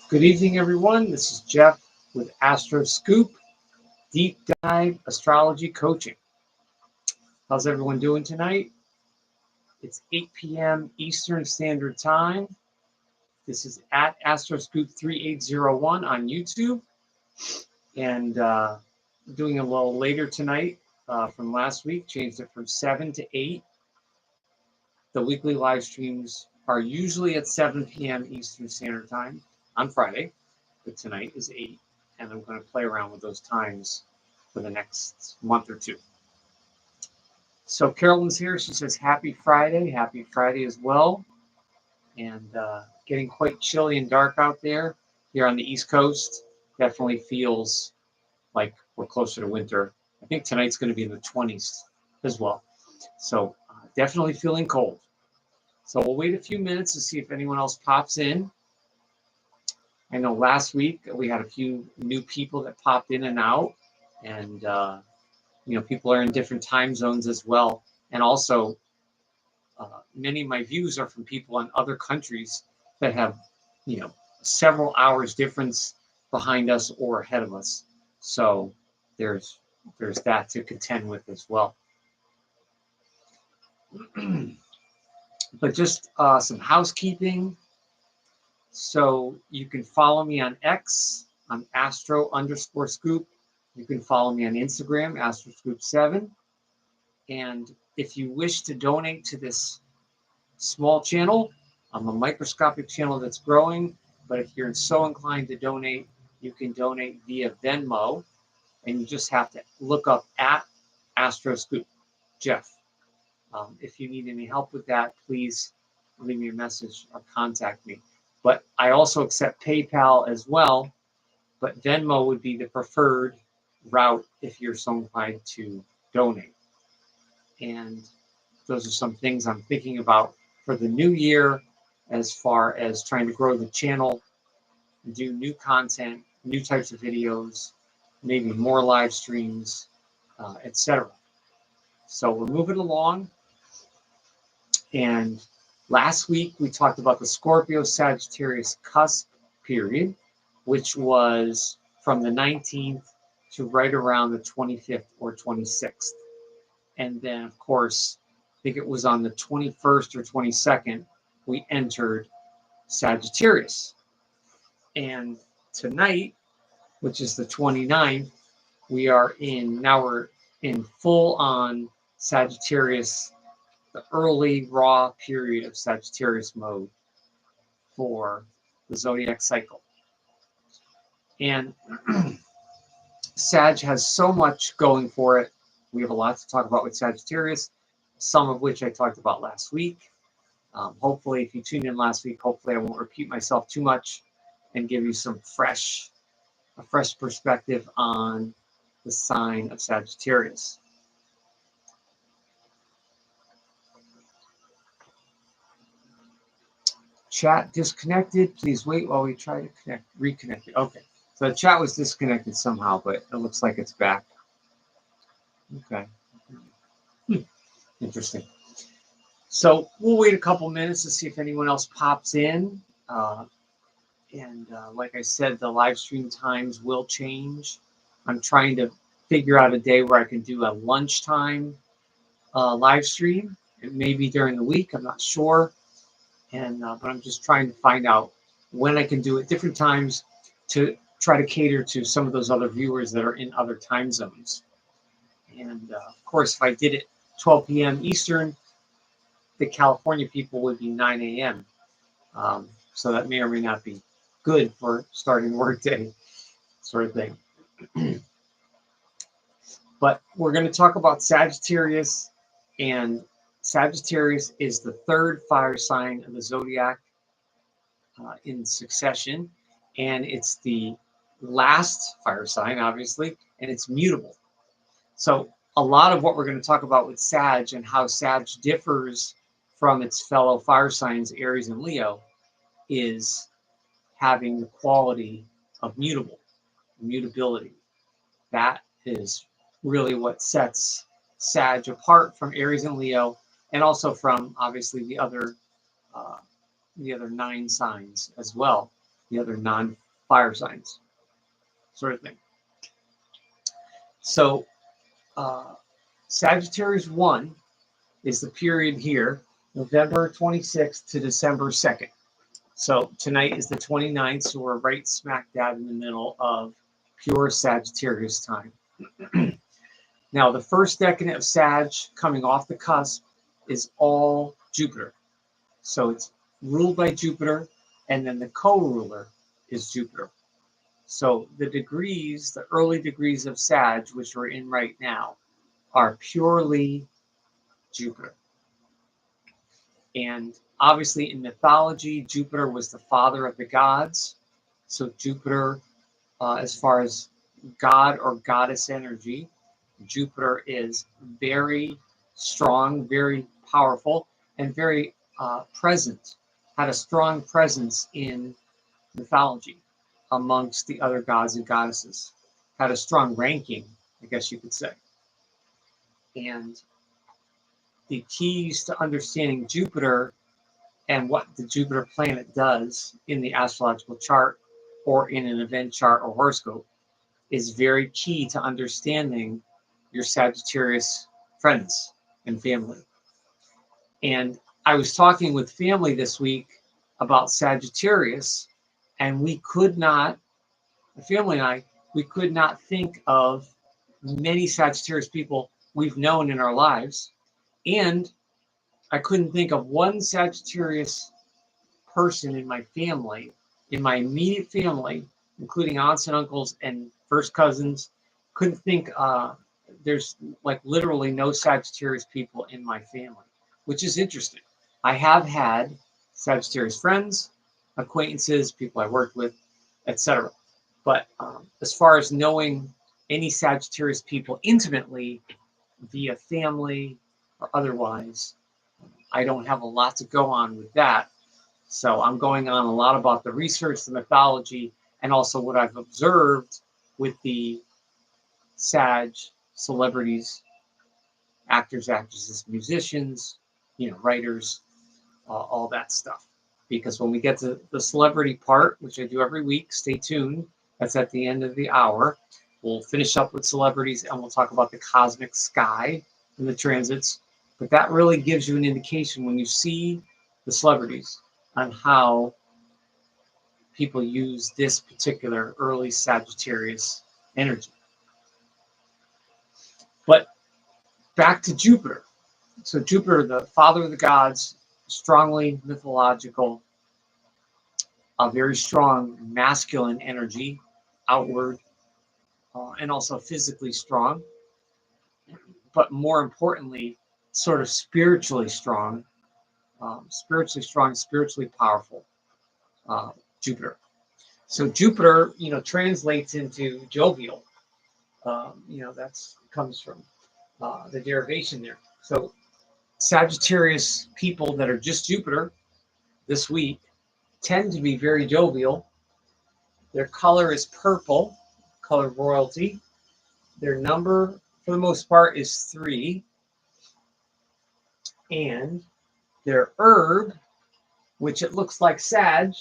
Good evening, everyone. This is Jeff with Astroscoop Deep Dive Astrology Coaching. How's everyone doing tonight? It's 8 p.m. Eastern Standard Time. This is at Astroscoop 3801 on YouTube. And doing a little later tonight from last week, changed it from 7 to 8. The weekly live streams are usually at 7 p.m. Eastern Standard Time on Friday, but tonight is 8, and I'm going to play around with those times for the next month or two. So Carolyn's here. She says, happy Friday as well. And getting quite chilly and dark out there here on the East Coast. Definitely feels like we're closer to winter. I think tonight's going to be in the 20s as well. So definitely feeling cold. So we'll wait a few minutes to see if anyone else pops in. I know last week we had a few new people that popped in and out, and people are in different time zones as well. And also, many of my views are from people in other countries that have, several hours difference behind us or ahead of us. So there's that to contend with as well. But just some housekeeping. So you can follow me on X, on Astro_Scoop. You can follow me on Instagram, Astroscoop7. And if you wish to donate to this small channel, I'm a microscopic channel that's growing, but if you're so inclined to donate, you can donate via Venmo, and you just have to look up at Astroscoop Jeff. If you need any help with that, please leave me a message or contact me. But I also accept PayPal as well, but Venmo would be the preferred route if you're so inclined to donate. And those are some things I'm thinking about for the new year as far as trying to grow the channel, do new content, new types of videos, maybe more live streams, etc. So we're moving along. And last week we talked about the Scorpio-Sagittarius cusp period, which was from the 19th to right around the 25th or 26th. And then, of course, I think it was on the 21st or 22nd, we entered Sagittarius. And tonight, which is the 29th, we're in full-on Sagittarius, the early raw period of Sagittarius mode for the zodiac cycle. And Sag has so much going for it. We have a lot to talk about with Sagittarius, some of which I talked about last week. Hopefully, if you tuned in last week, hopefully I won't repeat myself too much and give you a fresh perspective on the sign of Sagittarius. Chat disconnected. Please wait while we try to reconnect it. Okay. So the chat was disconnected somehow, but it looks like it's back. Okay. Interesting. So we'll wait a couple minutes to see if anyone else pops in. Like I said, the live stream times will change. I'm trying to figure out a day where I can do a lunchtime live stream. It may be during the week. I'm not sure. But I'm just trying to find out when I can do it different times to try to cater to some of those other viewers that are in other time zones. And of course, if I did it 12 p.m. Eastern, the California people would be 9 a.m. So that may or may not be good for starting workday sort of thing. But we're going to talk about Sagittarius, and Sagittarius is the third fire sign of the zodiac in succession, and it's the last fire sign, obviously, and it's mutable. So a lot of what we're going to talk about with Sag and how Sag differs from its fellow fire signs, Aries and Leo, is having the quality of mutability. That is really what sets Sag apart from Aries and Leo, and also from obviously the other 9 signs as well. the other non-fire signs, sort of thing. So Sagittarius 1 is the period here, November 26th to December 2nd. So tonight is the 29th, so we're right smack dab in the middle of pure Sagittarius time. Now, the first decade of Sag coming off the cusp is all Jupiter. So it's ruled by Jupiter, and then the co-ruler is Jupiter. So the degrees, the early degrees of Sag, which we're in right now, are purely Jupiter. And obviously in mythology, Jupiter was the father of the gods. So Jupiter, as far as god or goddess energy, Jupiter is very strong, very powerful, and very present, had a strong presence in mythology amongst the other gods and goddesses, had a strong ranking, I guess you could say. And the keys to understanding Jupiter and what the Jupiter planet does in the astrological chart or in an event chart or horoscope is very key to understanding your Sagittarius friends and family. And I was talking with family this week about Sagittarius, and we could not, the family and I, we could not think of many Sagittarius people we've known in our lives. And I couldn't think of one Sagittarius person in my family, in my immediate family, including aunts and uncles and first cousins. Couldn't think, there's like literally no Sagittarius people in my family, which is interesting. I have had Sagittarius friends, acquaintances, people I worked with, etc. But as far as knowing any Sagittarius people intimately via family or otherwise, I don't have a lot to go on with that. So I'm going on a lot about the research, the mythology, and also what I've observed with the Sag celebrities, actors, actresses, musicians, writers, all that stuff. Because when we get to the celebrity part, which I do every week, stay tuned. That's at the end of the hour. We'll finish up with celebrities and we'll talk about the cosmic sky and the transits. But that really gives you an indication when you see the celebrities on how people use this particular early Sagittarius energy. But back to Jupiter. So Jupiter, the father of the gods, strongly mythological, a very strong masculine energy, outward, and also physically strong. But more importantly, sort of spiritually strong, spiritually powerful, Jupiter. So Jupiter, translates into jovial. That's comes from the derivation there. So Sagittarius people that are just Jupiter this week tend to be very jovial. Their color is purple, color of royalty. Their number, for the most part, is 3. And their herb, which it looks like Sag,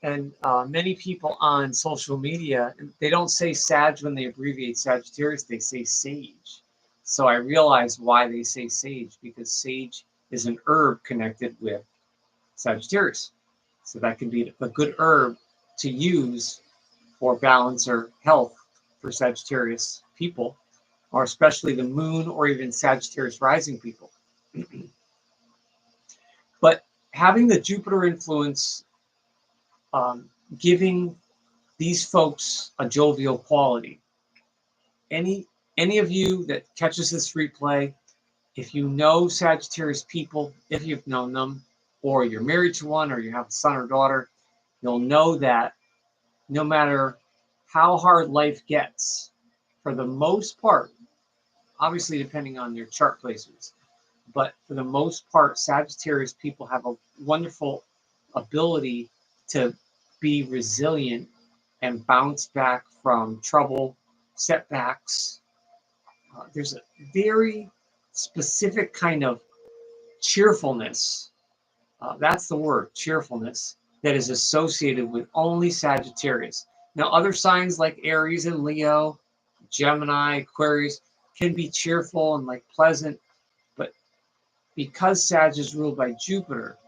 and many people on social media, they don't say Sag when they abbreviate Sagittarius, they say sage. So I realized why they say sage, because sage is an herb connected with Sagittarius. So that can be a good herb to use for balance or health for Sagittarius people, or especially the moon or even Sagittarius rising people. But having the Jupiter influence, giving these folks a jovial quality. Any of you that catches this replay, if you know Sagittarius people, if you've known them, or you're married to one, or you have a son or daughter, you'll know that no matter how hard life gets, for the most part, obviously depending on your chart placements, but for the most part, Sagittarius people have a wonderful ability to be resilient and bounce back from trouble, setbacks. There's a very specific kind of cheerfulness. That's the word, cheerfulness, that is associated with only Sagittarius. Now, other signs like Aries and Leo, Gemini, Aquarius can be cheerful and like pleasant, but because Sag is ruled by Jupiter,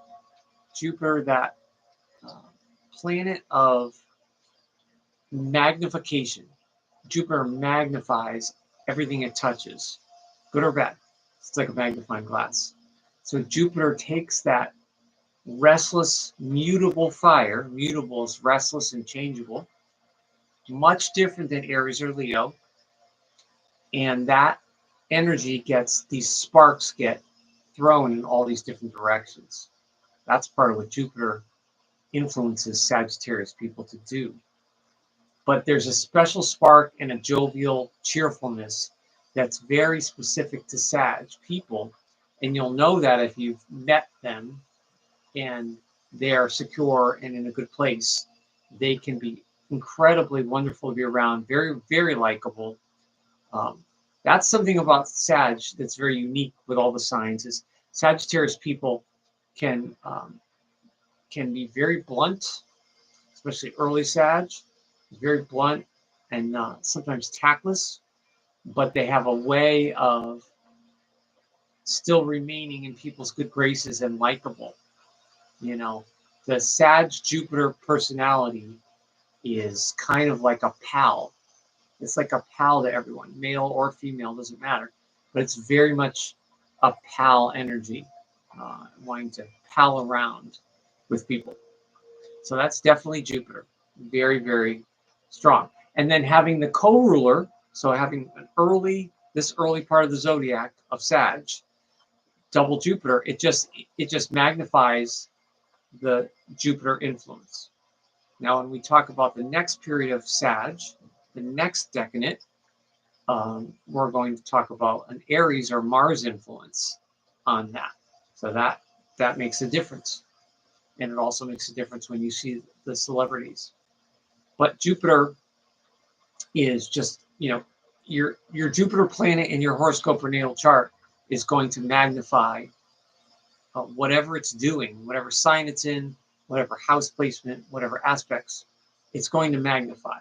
that planet of magnification, Jupiter magnifies everything it touches, good or bad. It's like a magnifying glass. So Jupiter takes that restless, mutable fire. Mutable is restless and changeable, much different than Aries or Leo. And that energy gets, these sparks get thrown in all these different directions. That's part of what Jupiter influences Sagittarius people to do. But there's a special spark and a jovial cheerfulness that's very specific to Sag people. And you'll know that if you've met them and they are secure and in a good place. They can be incredibly wonderful to be around, very, very likable. That's something about Sag that's very unique with all the signs is Sagittarius people can be very blunt, especially early Sag, very blunt and sometimes tactless, but they have a way of still remaining in people's good graces and likable. You know, the Sag Jupiter personality is kind of like a pal. It's like a pal to everyone, male or female, doesn't matter. But it's very much a pal energy, wanting to pal around with people. So that's definitely Jupiter, very, very strong. And then having the co-ruler, so having this early part of the zodiac of Sag, double Jupiter, it just magnifies the Jupiter influence. Now, when we talk about the next period of Sag, the next decanate, we're going to talk about an Aries or Mars influence on that. So that makes a difference. And it also makes a difference when you see the celebrities. But Jupiter is just, your Jupiter planet in your horoscope or natal chart is going to magnify whatever it's doing, whatever sign it's in, whatever house placement, whatever aspects, it's going to magnify.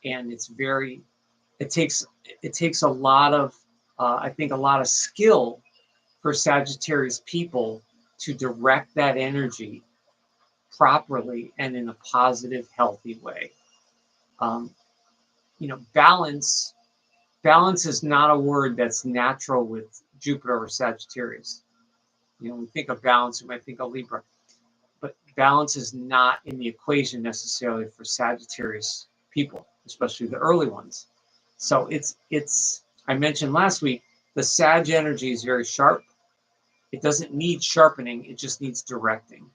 And it takes a lot of, I think, a lot of skill for Sagittarius people to direct that energy properly and in a positive, healthy way. Balance is not a word that's natural with Jupiter or Sagittarius. When we think of balance, we might think of Libra. But balance is not in the equation necessarily for Sagittarius people, especially the early ones. So I mentioned last week, the Sag energy is very sharp. It doesn't need sharpening, it just needs directing.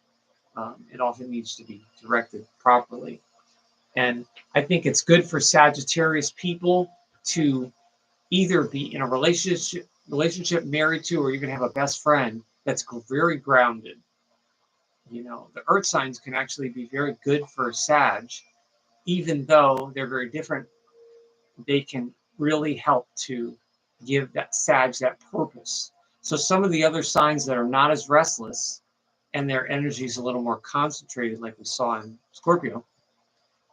It often needs to be directed properly. And I think it's good for Sagittarius people to either be in a relationship married to, or even have a best friend that's very grounded. The earth signs can actually be very good for Sag, even though they're very different. They can really help to give that Sag that purpose. So some of the other signs that are not as restless and their energy is a little more concentrated, like we saw in Scorpio,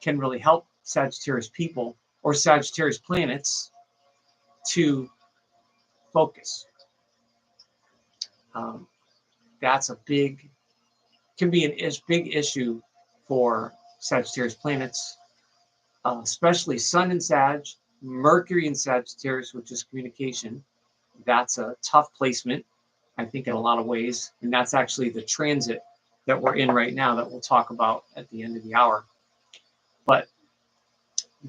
can really help Sagittarius people or Sagittarius planets to focus. That's can be a big issue for Sagittarius planets, especially Sun in Sag, Mercury in Sagittarius, which is communication. That's a tough placement, I think, in a lot of ways. And that's actually the transit that we're in right now that we'll talk about at the end of the hour. But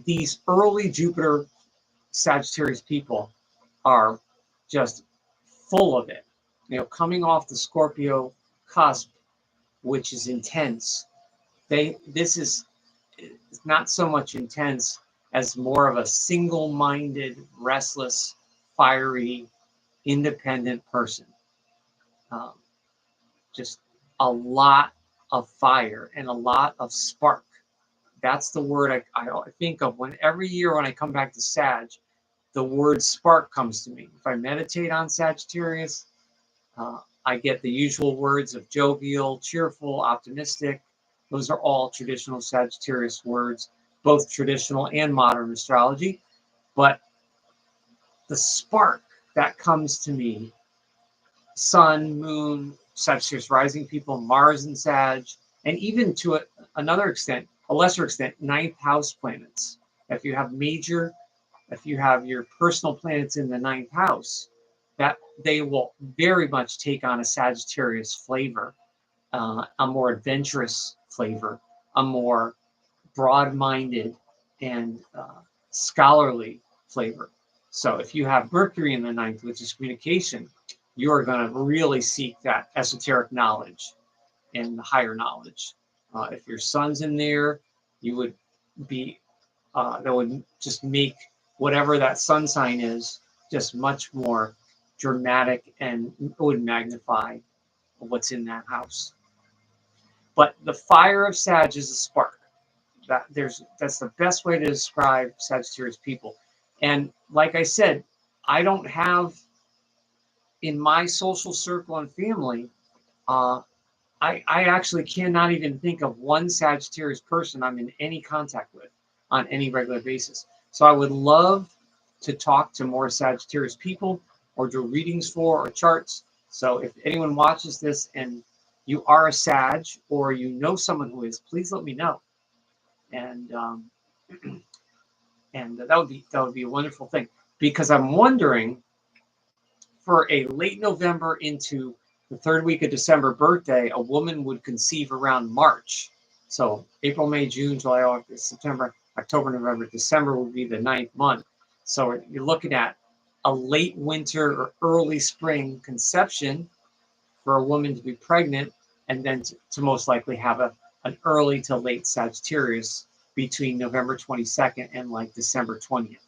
these early Jupiter Sagittarius people are just full of it. Coming off the Scorpio cusp, which is intense. This is not so much intense as more of a single-minded, restless, fiery, independent person. Just a lot of fire and a lot of spark. That's the word I think of every year when I come back to Sag, the word spark comes to me. If I meditate on Sagittarius, I get the usual words of jovial, cheerful, optimistic, Those are all traditional Sagittarius words, both traditional and modern astrology. But the spark that comes to me, Sun, Moon, Sagittarius rising people, Mars and Sag, and even to another extent, a lesser extent, ninth house planets. If you have your personal planets in the ninth house, that they will very much take on a Sagittarius flavor, a more adventurous flavor, a more broad-minded and scholarly flavor. So if you have Mercury in the ninth, which is communication, you're going to really seek that esoteric knowledge and the higher knowledge. If your Sun's in there, you would be, that would just make whatever that sun sign is just much more dramatic, and would magnify what's in that house. But the fire of Sag is a spark. That's the best way to describe Sagittarius people. And like I said, I don't have in my social circle and family, I actually cannot even think of one Sagittarius person I'm in any contact with on any regular basis. So I would love to talk to more Sagittarius people, or do readings for, or charts. So if anyone watches this and you are a Sag, or you know someone who is, please let me know. And and that would be a wonderful thing, because I'm wondering, for a late November into the third week of December birthday, a woman would conceive around March. So April, May, June, July, August, September, October, November, December would be the ninth month. So you're looking at a late winter or early spring conception for a woman to be pregnant, and then to most likely have an early to late Sagittarius between November 22nd and like December 20th,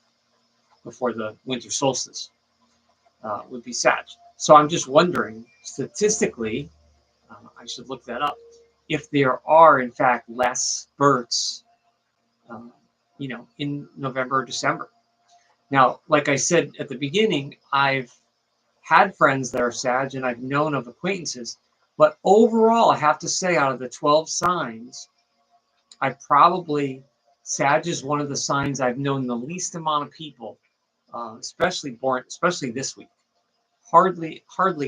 before the winter solstice, would be Sag. So I'm just wondering, statistically, I should look that up, if there are in fact less births, in November or December. Now, like I said at the beginning, I've had friends that are Sag, and I've known of acquaintances. But overall, I have to say, out of the 12 signs, Sag is one of the signs I've known the least amount of people, especially this week. Hardly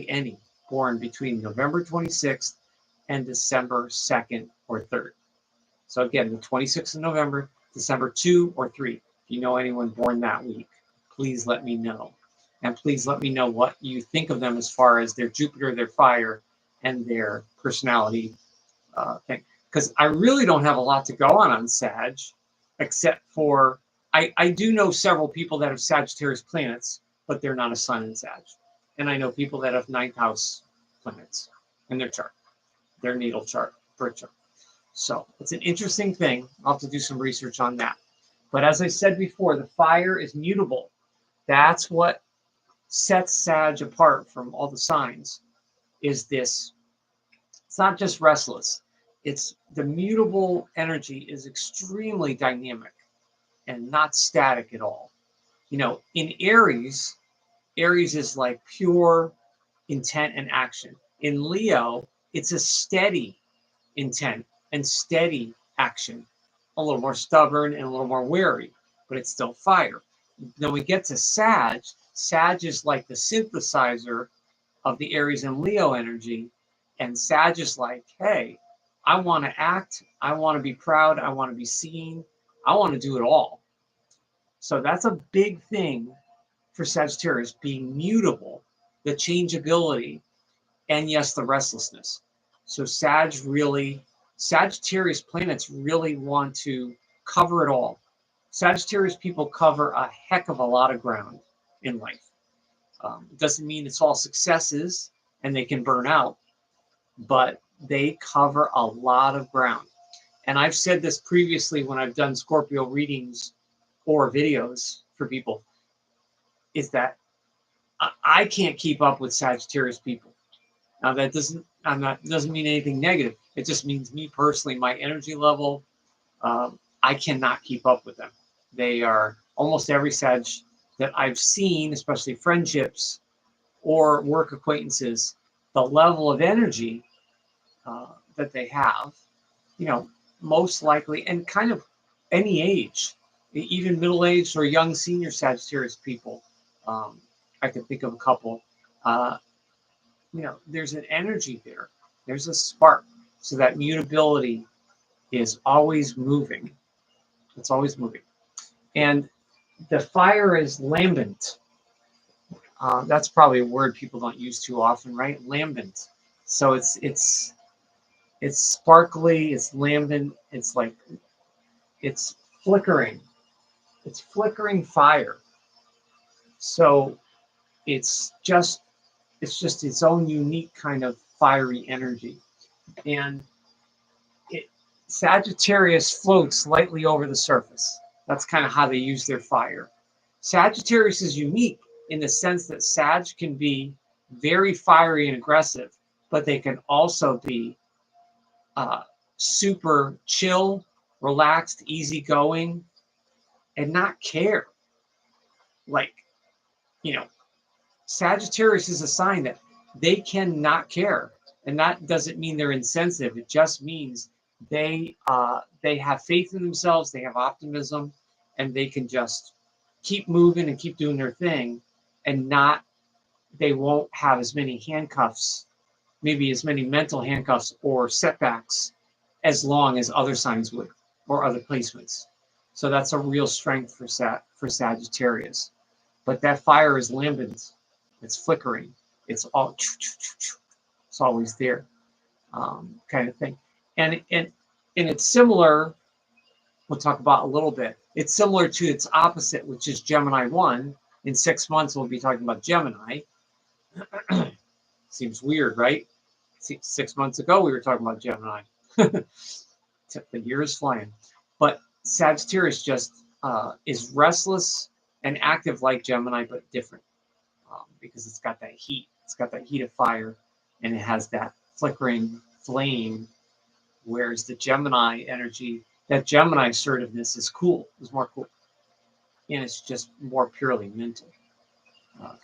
any born between November 26th and December 2nd or 3rd. So again, the 26th of November, December 2 or 3. If you know anyone born that week, please let me know. And please let me know what you think of them as far as their Jupiter, their fire, and their personality thing. Because I really don't have a lot to go on Sag, except for, I do know several people that have Sagittarius planets, but they're not a sun in Sag. And I know people that have ninth house planets in their chart, their natal chart, birth chart. So it's an interesting thing. I'll have to do some research on that. But as I said before, the fire is mutable. That's what sets Sag apart from all the signs, is this. It's not just restless. It's the mutable energy is extremely dynamic and not static at all. In Aries is like pure intent and action. In Leo, it's a steady intent and steady action, a little more stubborn and a little more wary, but it's still fire. Then we get to Sag. Sag is like the synthesizer of the Aries and Leo energy, and Sag is like, hey, I want to act, I want to be proud, I want to be seen, I want to do it all. So that's a big thing for Sagittarius, being mutable, the changeability, and yes, the restlessness. So Sagittarius planets really want to cover it all. Sagittarius people cover a heck of a lot of ground in life. It doesn't mean it's all successes and they can burn out, but they cover a lot of ground. And I've said this previously when I've done Scorpio readings or videos for people, is that I can't keep up with Sagittarius people. Now that doesn't mean anything negative. It just means me personally, my energy level, I cannot keep up with them. They are almost every Sag that I've seen, especially friendships or work acquaintances, the level of energy that they have, you know, most likely, and kind of any age, even middle-aged or young senior Sagittarius people. I could think of a couple. You know, there's an energy there. There's a spark. So that mutability is always moving. It's always moving. And the fire is lambent. That's probably a word people don't use too often, right? Lambent. So it's sparkly, it's lambent, it's like, it's flickering. It's flickering fire. So it's just its own unique kind of fiery energy. And Sagittarius floats lightly over the surface. That's kind of how they use their fire. Sagittarius is unique in the sense that Sag can be very fiery and aggressive, but they can also be super chill, relaxed, easygoing, and not care. Like, you know, Sagittarius is a sign that they cannot care. And that doesn't mean they're insensitive. It just means they have faith in themselves, they have optimism, and they can just keep moving and keep doing their thing, and they won't have as many handcuffs, maybe as many mental handcuffs or setbacks as long as other signs would, or other placements. So that's a real strength for Sagittarius. But that fire is lambent. It's flickering. It's always there, kind of thing. And it's similar. We'll talk about a little bit. It's similar to its opposite, which is Gemini 1. In 6 months, we'll be talking about Gemini. Seems weird, right? 6 months ago, we were talking about Gemini. The year is flying. But Sagittarius just is restless and active like Gemini, but different, because it's got that heat. It's got that heat of fire, and it has that flickering flame, whereas the Gemini energy, that Gemini assertiveness is cool, is more cool. And it's just more purely mental,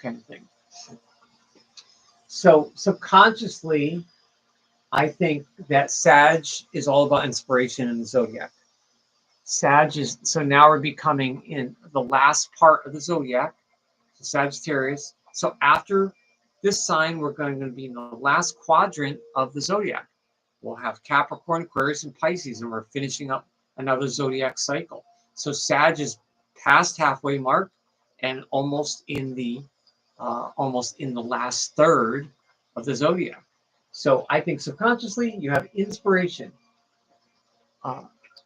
kind of thing. So subconsciously, I think that Sag is all about inspiration in the zodiac. Sag is, so now we're becoming in the last part of the zodiac, Sagittarius. So after this sign, we're going to be in the last quadrant of the zodiac. We'll have Capricorn, Aquarius, and Pisces, and we're finishing up another zodiac cycle. So Sag is past halfway mark and almost in the last third of the zodiac. So I think subconsciously you have inspiration.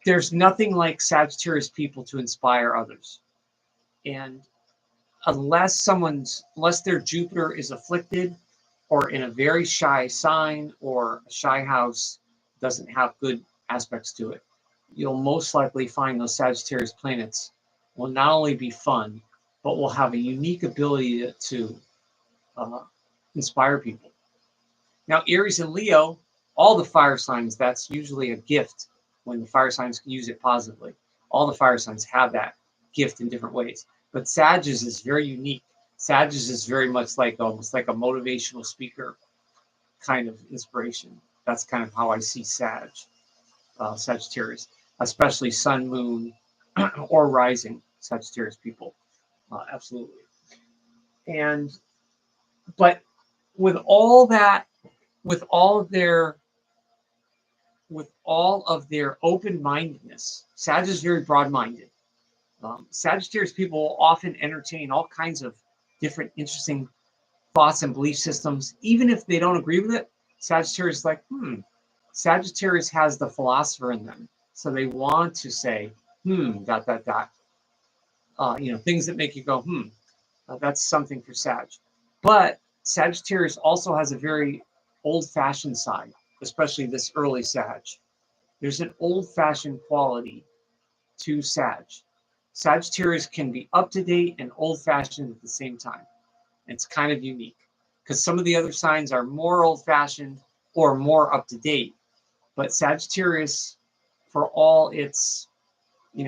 There's nothing like Sagittarius people to inspire others. And unless their Jupiter is afflicted or in a very shy sign or a shy house, doesn't have good aspects to it, you'll most likely find those Sagittarius planets will not only be fun, but will have a unique ability to inspire people. Now, Aries and Leo, all the fire signs, that's usually a gift when the fire signs can use it positively. All the fire signs have that gift in different ways. But Sagittarius is very unique. Sagittarius is very much like almost like a motivational speaker kind of inspiration. That's kind of how I see Sagittarius, especially Sun, Moon, or Rising Sagittarius people. Absolutely. But with all that, with all of their open-mindedness, Sag is very broad-minded. Sagittarius people will often entertain all kinds of different interesting thoughts and belief systems. Even if they don't agree with it, Sagittarius is like, Sagittarius has the philosopher in them. So they want to say, things that make you go, that's something for Sag. But Sagittarius also has a very old-fashioned side, especially this early Sag. There's an old-fashioned quality to Sag. Sagittarius can be up-to-date and old-fashioned at the same time. It's kind of unique because some of the other signs are more old-fashioned or more up-to-date. But Sagittarius, for all its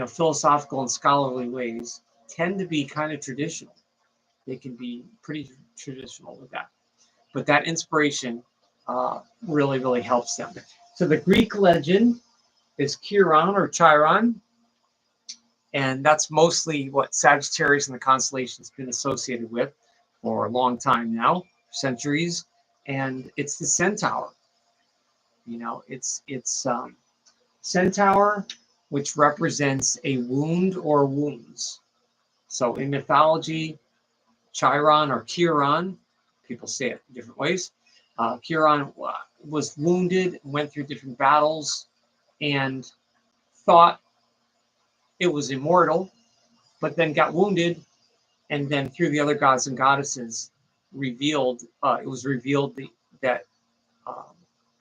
philosophical and scholarly ways, tend to be kind of traditional. They can be pretty traditional with that. But that inspiration really, really helps them. So the Greek legend is Chiron or Chiron, and that's mostly what Sagittarius in the constellation has been associated with for a long time now, centuries, and it's the Centaur. You know, it's Centaur, which represents a wound or wounds. So in mythology, Chiron or Chiron, people say it different ways. Chiron was wounded, went through different battles, and thought it was immortal, but then got wounded, and then through the other gods and goddesses, it was revealed that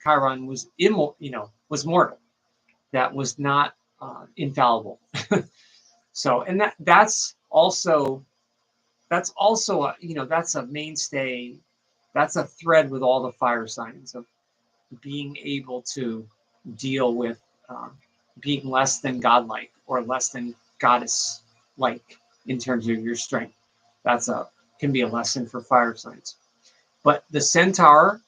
Chiron was was mortal, that was not infallible. So, and that's also that's a mainstay, that's a thread with all the fire signs of being able to deal with being less than godlike or less than goddess like in terms of your strength. Can be a lesson for fire signs. But the Centaur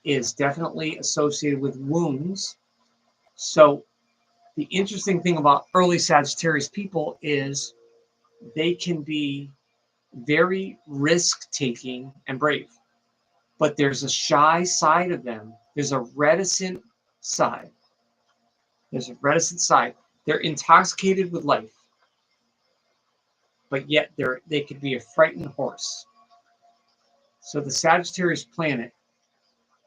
is definitely associated with wounds. So the interesting thing about early Sagittarius people is they can be very risk-taking and brave, but there's a shy side of them. There's a reticent side. They're intoxicated with life, but yet they could be a frightened horse. So the Sagittarius planet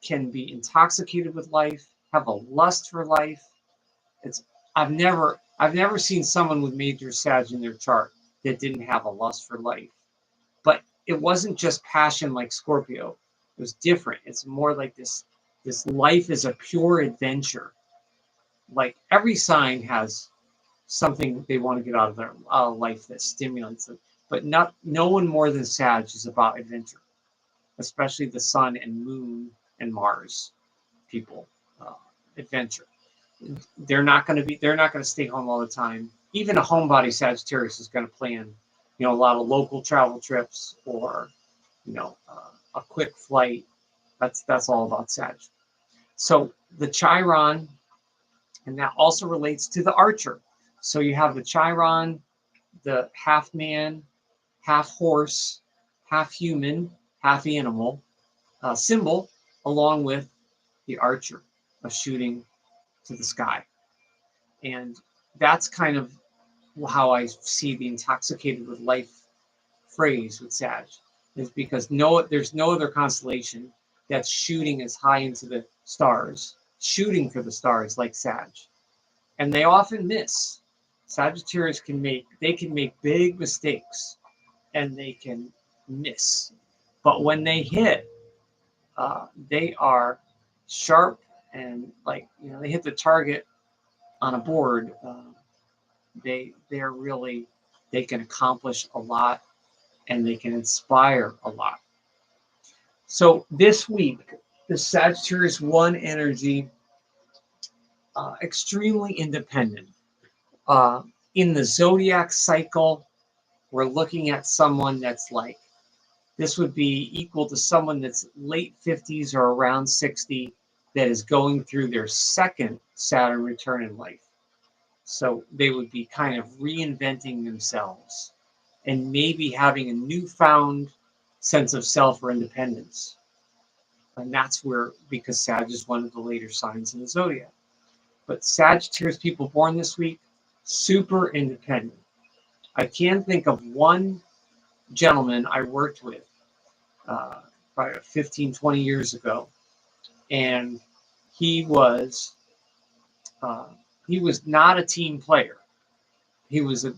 can be intoxicated with life, have a lust for life. I've never seen someone with major Sag in their chart that didn't have a lust for life. But it wasn't just passion like Scorpio. It was different. It's more like this life is a pure adventure. Like every sign has something they want to get out of their life that stimulates them. But no one more than Sag is about adventure, especially the Sun and Moon and Mars people. Adventure. They're not going to stay home all the time. Even a homebody Sagittarius is going to plan, a lot of local travel trips or, a quick flight. That's all about Sag. So the Chiron, and that also relates to the Archer. So you have the Chiron, the half man, half horse, half human, half animal symbol, along with the Archer of shooting to the sky. And that's kind of how I see the intoxicated with life phrase with Sag, is because there's no other constellation that's shooting as high into the stars, shooting for the stars like Sag. And they often miss. Sagittarius can make big mistakes and they can miss. But when they hit, they are sharp and they hit the target on a board. They can accomplish a lot and they can inspire a lot. So this week, the Sagittarius 1 energy, extremely independent. In the zodiac cycle, we're looking at someone that's this would be equal to someone that's late 50s or around 60 that is going through their second Saturn return in life. So they would be kind of reinventing themselves and maybe having a newfound sense of self or independence. And that's because Sag is one of the later signs in the zodiac. But Sagittarius people born this week, super independent. I can think of one gentleman I worked with probably 15, 20 years ago. And he was not a team player. He was a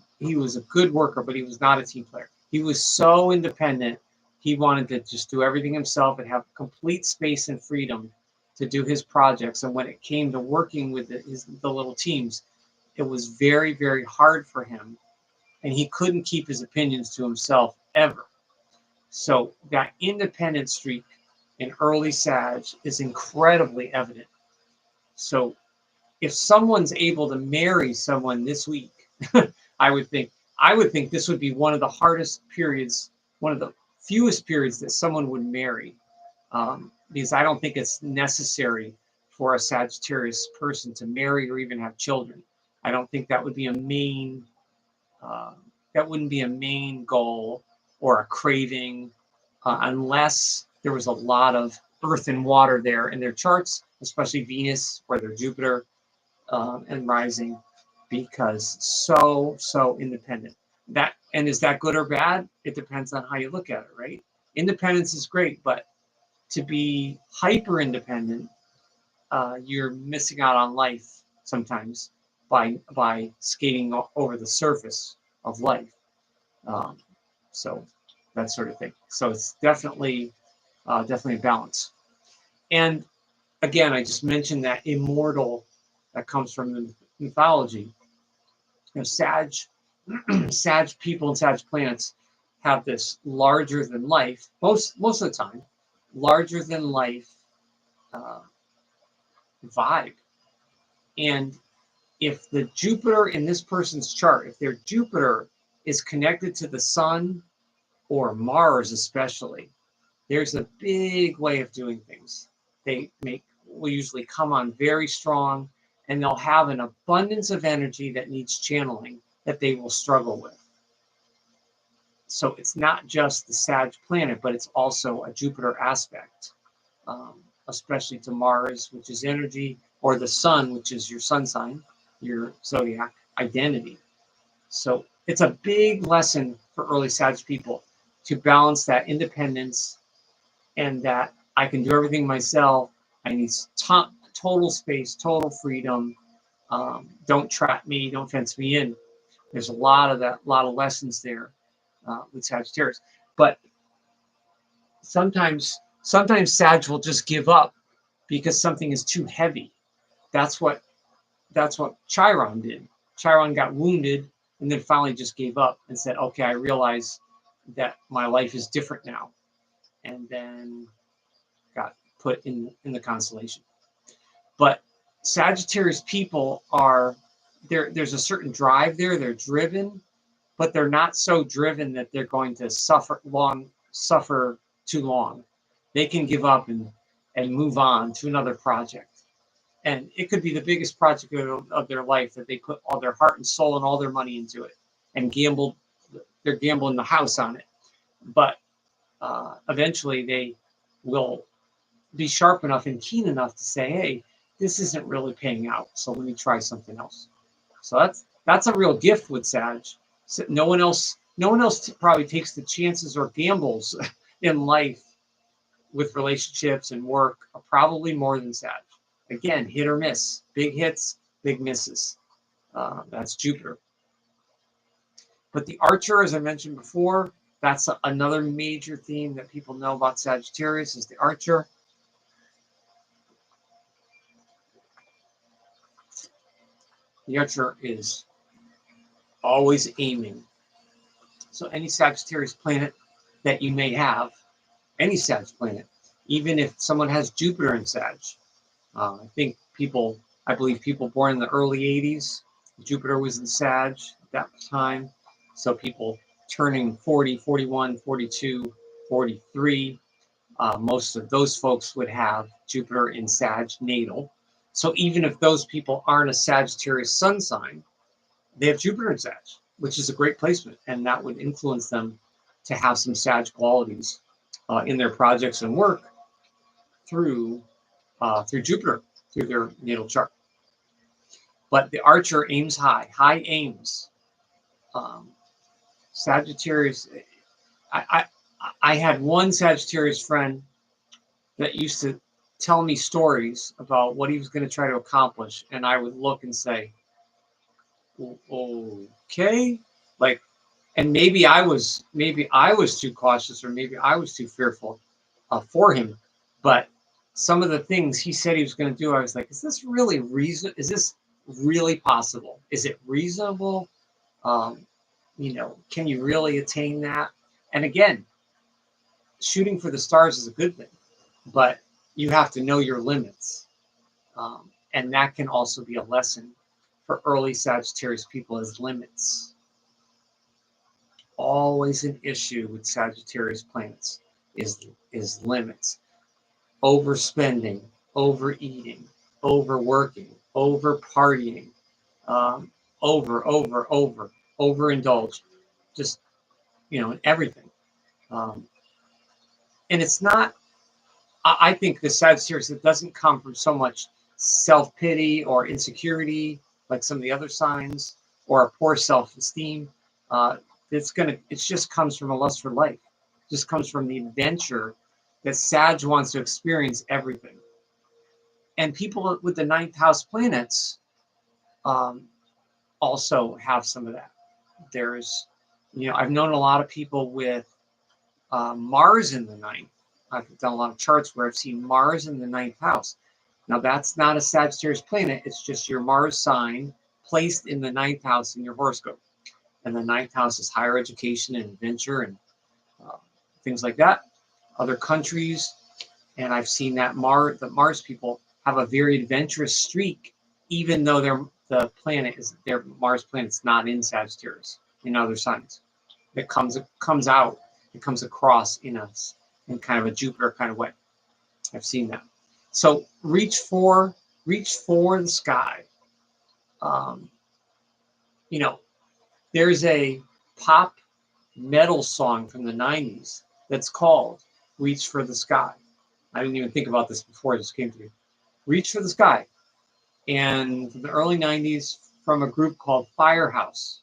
good worker, but he was not a team player. He was so independent. He wanted to just do everything himself and have complete space and freedom to do his projects. And when it came to working with the little teams, it was very, very hard for him. And he couldn't keep his opinions to himself ever. So that independent streak in early Sag is incredibly evident. So if someone's able to marry someone this week, I would think this would be one of the hardest periods, one of the fewest periods that someone would marry, because I don't think it's necessary for a Sagittarius person to marry or even have children. I don't think that would be a main, that wouldn't be a main goal or a craving, unless there was a lot of earth and water there in their charts, especially Venus or their Jupiter and rising, because so independent. And is that good or bad? It depends on how you look at it, right? Independence is great, but to be hyper independent, you're missing out on life sometimes by skating over the surface of life. So that sort of thing. So it's definitely a balance. And again, I just mentioned that immortal that comes from the mythology. You know, Sag people and Sag planets have this larger than life, most of the time, larger than life vibe. And if the Jupiter in this person's chart, if their Jupiter is connected to the sun or Mars especially, there's a big way of doing things. They will usually come on very strong, and they'll have an abundance of energy that needs channeling that they will struggle with. So it's not just the Sag planet, but it's also a Jupiter aspect, especially to Mars, which is energy, or the sun, which is your sun sign, your zodiac identity. So it's a big lesson for early Sag people to balance that independence and that I can do everything myself. I need total space, total freedom. Don't trap me, don't fence me in. There's a lot of lessons there with Sagittarius. But sometimes Sag will just give up because something is too heavy. That's what Chiron did. Chiron got wounded and then finally just gave up and said, okay, I realize that my life is different now. And then got put in the constellation. But Sagittarius people are, there's a certain drive there. They're driven, but they're not so driven that they're going to suffer too long. They can give up and move on to another project. And it could be the biggest project of their life that they put all their heart and soul and all their money into it and they're gambling the house on it. But eventually they will be sharp enough and keen enough to say, hey, this isn't really paying out, so let me try something else. So that's a real gift with Sag. So no one else probably takes the chances or gambles in life with relationships and work, probably more than Sag. Again, hit or miss, big hits, big misses. That's Jupiter. But the Archer, as I mentioned before, that's another major theme that people know about Sagittarius is the Archer. The Archer is always aiming. So any Sagittarius planet that you may have, any Sag planet, even if someone has Jupiter in Sag, I believe people born in the early 80s, Jupiter was in Sag at that time. So people turning 40, 41, 42, 43, most of those folks would have Jupiter in Sag natal. So even if those people aren't a Sagittarius sun sign, they have Jupiter in Sag, which is a great placement, and that would influence them to have some Sag qualities in their projects and work through Jupiter, through their natal chart. But the Archer aims high aims. Sagittarius, I had one Sagittarius friend that used to tell me stories about what he was going to try to accomplish, and I would look and say, okay, like, and maybe I was too cautious, or maybe I was too fearful for him. But some of the things he said he was going to do, I was like, is this really reason? Is this really possible? Is it reasonable? Can you really attain that? And again, shooting for the stars is a good thing, but you have to know your limits. And that can also be a lesson for early Sagittarius people as limits. Always an issue with Sagittarius planets is limits. Overspending, overeating, overworking, over partying, overindulge, just, in everything. And it's not, I think the Sagittarius, it doesn't come from so much self-pity or insecurity like some of the other signs, or a poor self-esteem. It just comes from a lust for life. It just comes from the adventure that Sag wants to experience everything. And people with the 9th house planets also have some of that. There's, I've known a lot of people with Mars in the 9th. I've done a lot of charts where I've seen Mars in the 9th house. Now, that's not a Sagittarius planet. It's just your Mars sign placed in the 9th house in your horoscope. And the 9th house is higher education and adventure and things like that. Other countries. And I've seen that the Mars people have a very adventurous streak, even though their Mars planet's not in Sagittarius, in other signs. It comes out, it comes across in us in kind of a Jupiter kind of way. I've seen that. So reach for the sky. There's a pop metal song from the 90s that's called Reach for the Sky. I didn't even think about this before this came to me. Reach for the Sky. And from the early 90s, from a group called Firehouse.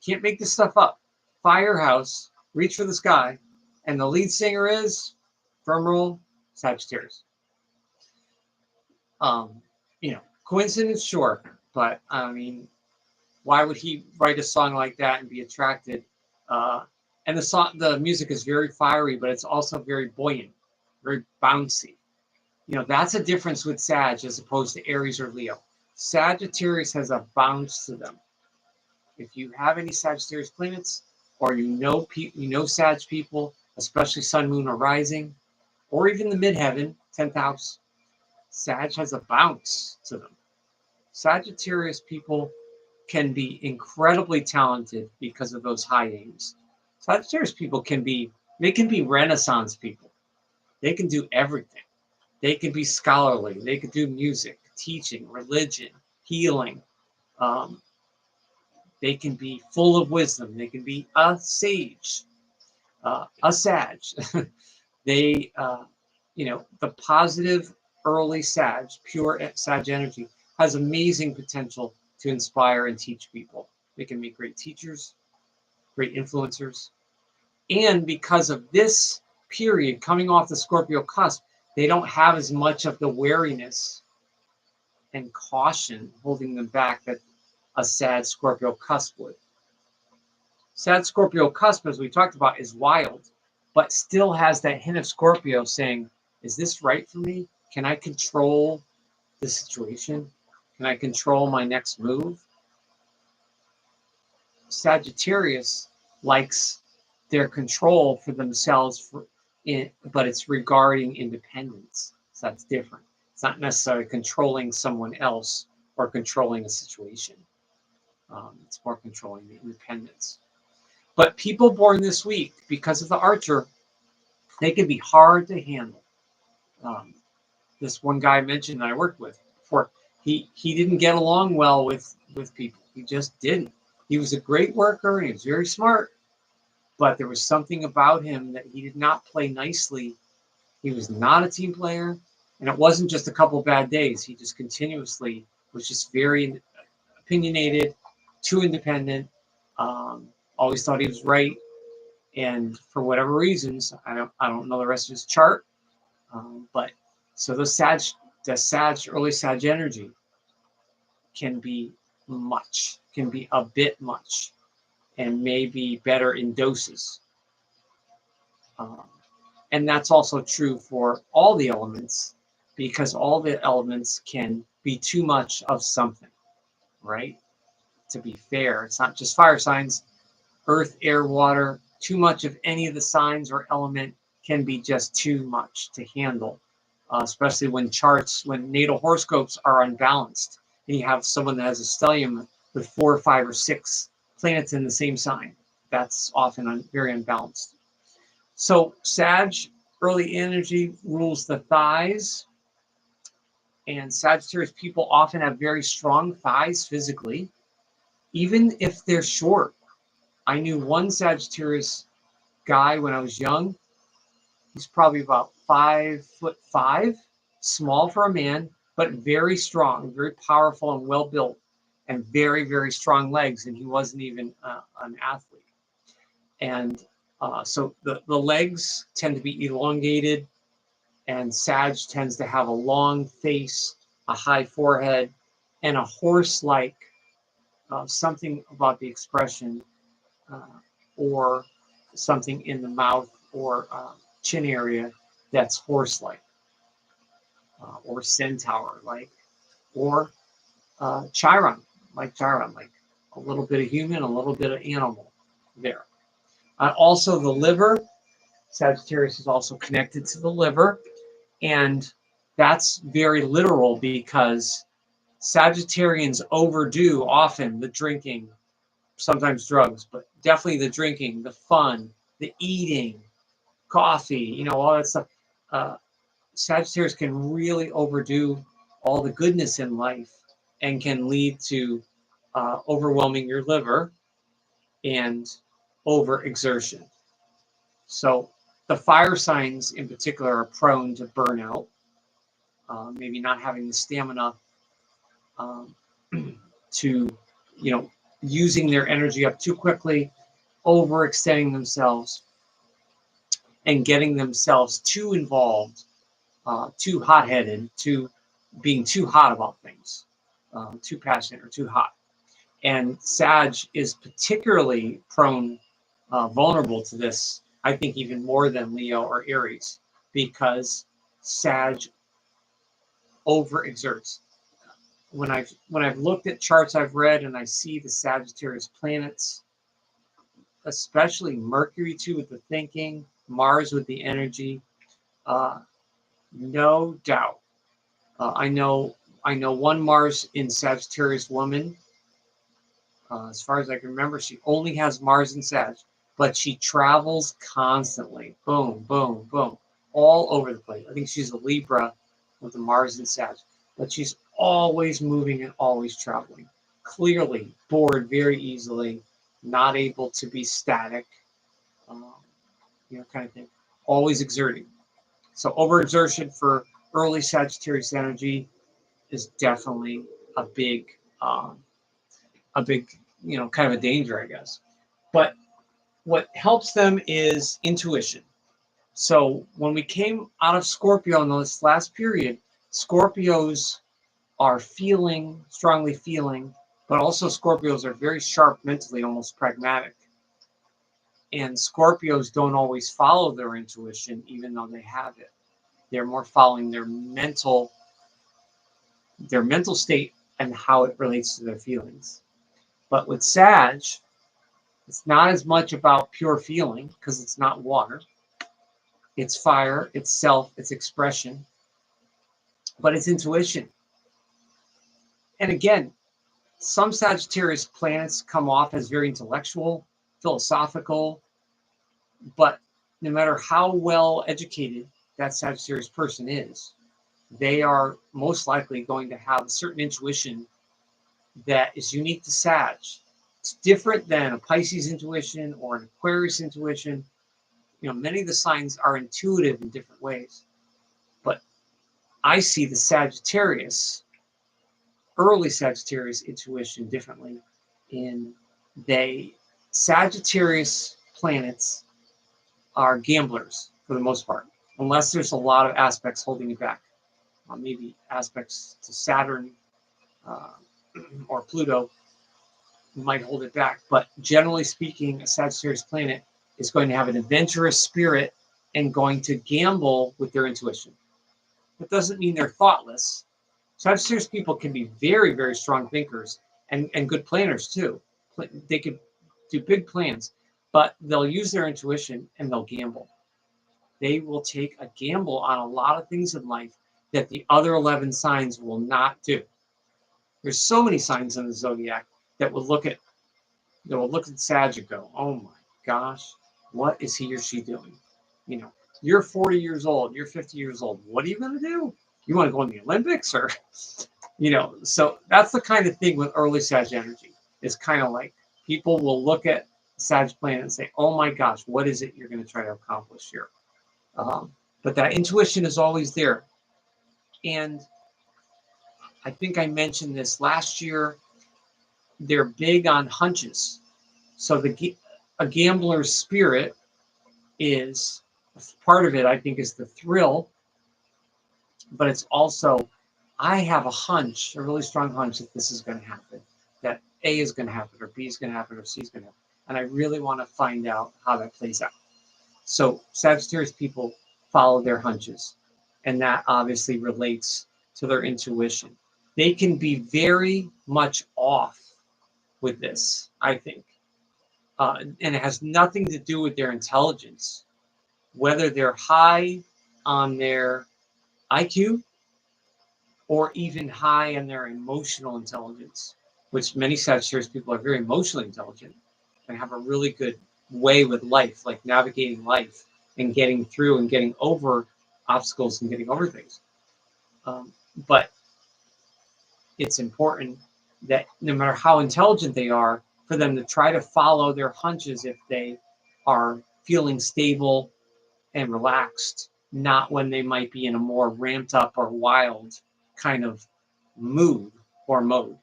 Can't make this stuff up. Firehouse, Reach for the Sky. And the lead singer is, drumroll, Sagittarius. Coincidence, sure. But, why would he write a song like that and be attracted? And the music is very fiery, but it's also very buoyant, very bouncy. That's a difference with Sag as opposed to Aries or Leo. Sagittarius has a bounce to them. If you have any Sagittarius planets, or Sag people, especially Sun, Moon, or Rising, or even the midheaven, 10th house, Sag has a bounce to them. Sagittarius people can be incredibly talented because of those high aims. Sagittarius people can be Renaissance people. They can do everything. They can be scholarly. They can do music, teaching, religion, healing. They can be full of wisdom. They can be a sage, a Sag. The positive early Sag, pure Sag energy, has amazing potential to inspire and teach people. They can make great teachers, great influencers. And because of this period coming off the Scorpio cusp, they don't have as much of the wariness and caution holding them back that a Sag Scorpio cusp would. Sag Scorpio cusp, as we talked about, is wild, but still has that hint of Scorpio saying, is this right for me? Can I control the situation? Can I control my next move? Sagittarius likes their control for themselves, but it's regarding independence. So that's different. It's not necessarily controlling someone else or controlling a situation. It's more controlling the independence. But people born this week, because of the Archer, they can be hard to handle. This one guy I mentioned that I worked with before, he didn't get along well with people. He just didn't. He was a great worker and he was very smart, but there was something about him that he did not play nicely. He was not a team player, and it wasn't just a couple bad days. He just continuously was just very opinionated, too independent, always thought he was right, and for whatever reasons, I don't know the rest of his chart, but so the early Sag energy can be a bit much, and maybe better in doses. And that's also true for all the elements, because all the elements can be too much of something, right? To be fair, it's not just fire signs, earth, air, water. Too much of any of the signs or element can be just too much to handle, especially when natal horoscopes are unbalanced. And you have someone that has a stellium with 4, 5, or 6 planets in the same sign. That's often very unbalanced. So Sag early energy rules the thighs, And Sagittarius people often have very strong thighs physically, even if they're short. I knew one Sagittarius guy when I was young. He's probably about 5'5", small for a man, but very strong, very powerful and well built, and very, very strong legs. And he wasn't even an athlete. And so the legs tend to be elongated, and Sag tends to have a long face, a high forehead, and a horse-like something about the expression or something in the mouth or chin area that's horse-like or centaur-like or Chiron, like a little bit of human, a little bit of animal there. Also, the liver. Sagittarius is also connected to the liver, and that's very literal because Sagittarians overdo often the drinking, sometimes drugs, but definitely the drinking, the fun, the eating, coffee, all that stuff. Sagittarius can really overdo all the goodness in life and can lead to overwhelming your liver and overexertion. So the fire signs in particular are prone to burnout, maybe not having the stamina to, using their energy up too quickly, overextending themselves, and getting themselves too involved, too hot-headed, being too hot about things, too passionate or too hot. And Sag is particularly prone, vulnerable to this, I think even more than Leo or Aries, because Sag overexerts. When I've looked at charts I've read and I see the Sagittarius planets, especially Mercury too with the thinking, Mars with the energy, no doubt. I know one Mars in Sagittarius woman. As far as I can remember, she only has Mars in Sag, but she travels constantly. Boom, boom, boom, all over the place. I think she's a Libra with the Mars in Sag, but she's always moving and always traveling. Clearly bored very easily, not able to be static, kind of thing. Always exerting. So overexertion for early Sagittarius energy is definitely a big, kind of a danger, I guess. But what helps them is intuition. So when we came out of Scorpio in this last period, Scorpios are strongly feeling, but also Scorpios are very sharp mentally, almost pragmatic. And Scorpios don't always follow their intuition, even though they have it. They're more following their mental state and how it relates to their feelings. But with Sag, it's not as much about pure feeling because it's not water. It's fire, it's self, it's expression, but it's intuition. And again, some Sagittarius planets come off as very intellectual, philosophical, but no matter how well educated that Sagittarius person is, they are most likely going to have a certain intuition that is unique to Sag. It's different than a Pisces intuition or an Aquarius intuition. Many of the signs are intuitive in different ways. But I see the early Sagittarius intuition differently. Sagittarius planets are gamblers for the most part, unless there's a lot of aspects holding you back. Maybe aspects to Saturn or Pluto might hold it back. But generally speaking, a Sagittarius planet is going to have an adventurous spirit and going to gamble with their intuition. That doesn't mean they're thoughtless. Sagittarius people can be very, very strong thinkers and good planners too. They could do big plans, but they'll use their intuition and they'll gamble. They will take a gamble on a lot of things in life that the other 11 signs will not do. There's so many signs in the zodiac that will look at Sag and go, oh my gosh, what is he or she doing? You're 40 years old, you're 50 years old. What are you going to do? You want to go in the Olympics, or, you know, so that's the kind of thing with early Sag energy. It's kind of like people will look at Sag planet and say, oh my gosh, what is it you're going to try to accomplish here? But that intuition is always there. And I think I mentioned this last year. They're big on hunches. So a gambler's spirit is part of it, I think, is the thrill. But it's also, I have a hunch, a really strong hunch that this is going to happen, that A is going to happen, or B is going to happen, or C is going to happen. And I really want to find out how that plays out. So Sagittarius people follow their hunches. And that obviously relates to their intuition. They can be very much off with this, I think. And it has nothing to do with their intelligence, whether they're high on their IQ or even high in their emotional intelligence, which many Sagittarius people are very emotionally intelligent and have a really good way with life, like navigating life and getting through and getting over obstacles and getting over things. But it's important that no matter how intelligent they are, for them to try to follow their hunches if they are feeling stable and relaxed, not when they might be in a more ramped up or wild kind of mood or mode,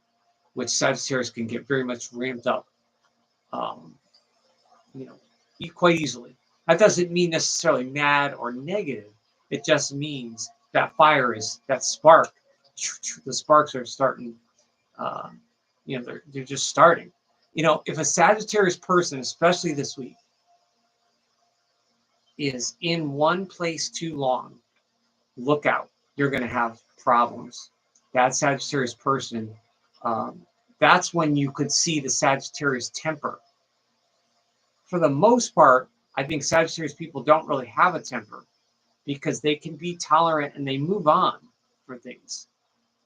which Sagittarius can get very much ramped up, you know, quite easily. That doesn't mean necessarily mad or negative. It just means that fire is, that spark, the sparks are starting, you know, they're just starting. You know, if a Sagittarius person, especially this week, is in one place too long, look out. You're going to have problems. That Sagittarius person, that's when you could see the Sagittarius temper. For the most part, I think Sagittarius people don't really have a temper because they can be tolerant and they move on for things.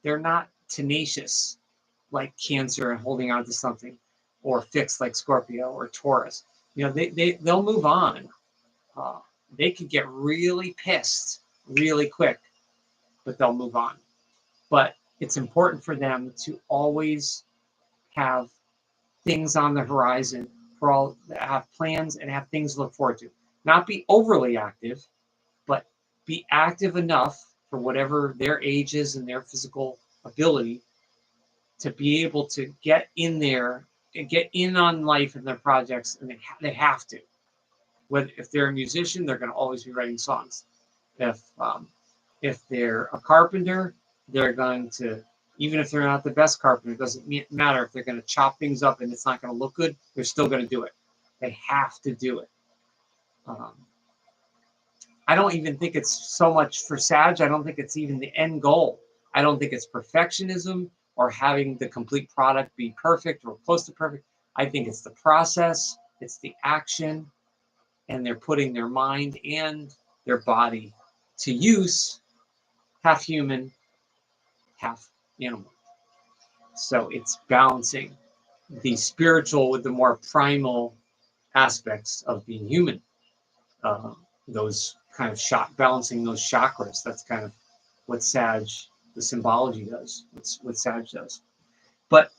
They're not tenacious like Cancer and holding on to something, or fixed like Scorpio or Taurus. You know, they'll move on. They could get really pissed really quick, but they'll move on. But it's important for them to always have things on the horizon, for all have plans and have things to look forward to. Not be overly active, but be active enough for whatever their age is and their physical ability to be able to get in there and get in on life and their projects, and they have to. Whether if they're a musician, they're going to always be writing songs. If they're a carpenter, they're going to, even if they're not the best carpenter, it doesn't matter. If they're going to chop things up and it's not going to look good, they're still going to do it. They have to do it. I don't even think it's so much for Sag. I don't think it's even the end goal. I don't think it's perfectionism or having the complete product be perfect or close to perfect. I think it's the process, it's the action, and they're putting their mind and their body to use, half human, half animal. So it's balancing the spiritual with the more primal aspects of being human. Those kind of balancing those chakras. That's kind of what Sag, the symbology does. What Sag does. But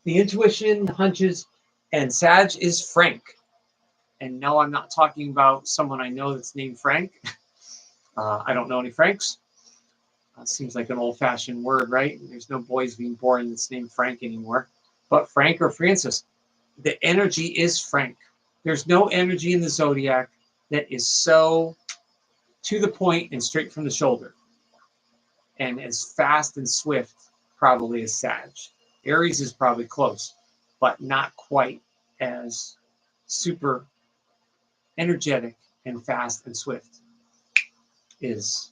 the intuition, hunches, and Sag is frank. And no, I'm not talking about someone I know that's named Frank. I don't know any Franks. Seems like an old-fashioned word, right? There's no boys being born that's named Frank anymore. But Frank or Francis, the energy is frank. There's no energy in the zodiac that is so to the point and straight from the shoulder and as fast and swift probably as Sag. Aries is probably close, but not quite as super energetic and fast and swift is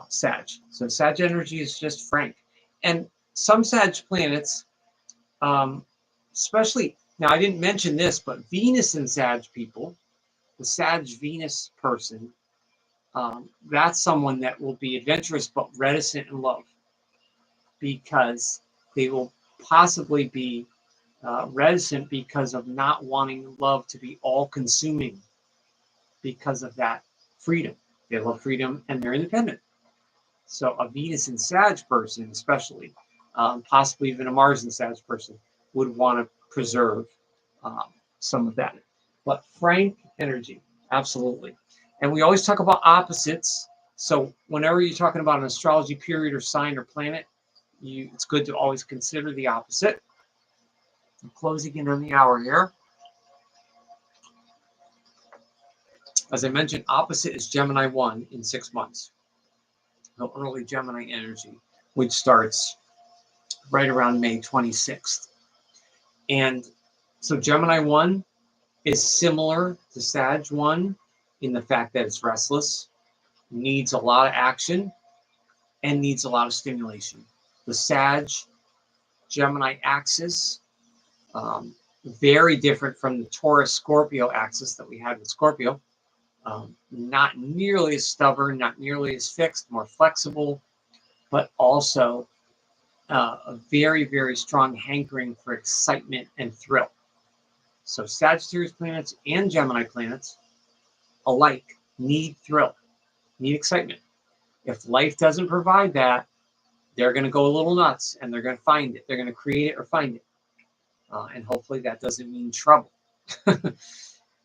Sag. So Sag energy is just frank. And some Sag planets, especially, now I didn't mention this, but Venus and Sag people, the Sag Venus person, that's someone that will be adventurous but reticent in love, because they will possibly be reticent because of not wanting love to be all-consuming because of that freedom. They love freedom and they're independent. So a Venus and Sag person, especially, possibly even a Mars and Sag person, would want to preserve some of that. But frank energy, absolutely. And we always talk about opposites. So whenever you're talking about an astrology period or sign or planet, it's good to always consider the opposite. I'm closing in on the hour here. As I mentioned, opposite is Gemini 1 in 6 months. The early Gemini energy, which starts right around May 26th. And so Gemini 1 is similar to Sag 1 in the fact that it's restless, needs a lot of action, and needs a lot of stimulation. The Sag Gemini axis, very different from the Taurus Scorpio axis that we had with Scorpio. Not nearly as stubborn, not nearly as fixed, more flexible, but also a very, very strong hankering for excitement and thrill. So Sagittarius planets and Gemini planets alike need thrill, need excitement. If life doesn't provide that, they're going to go a little nuts and they're going to find it. They're going to create it or find it. And hopefully that doesn't mean trouble.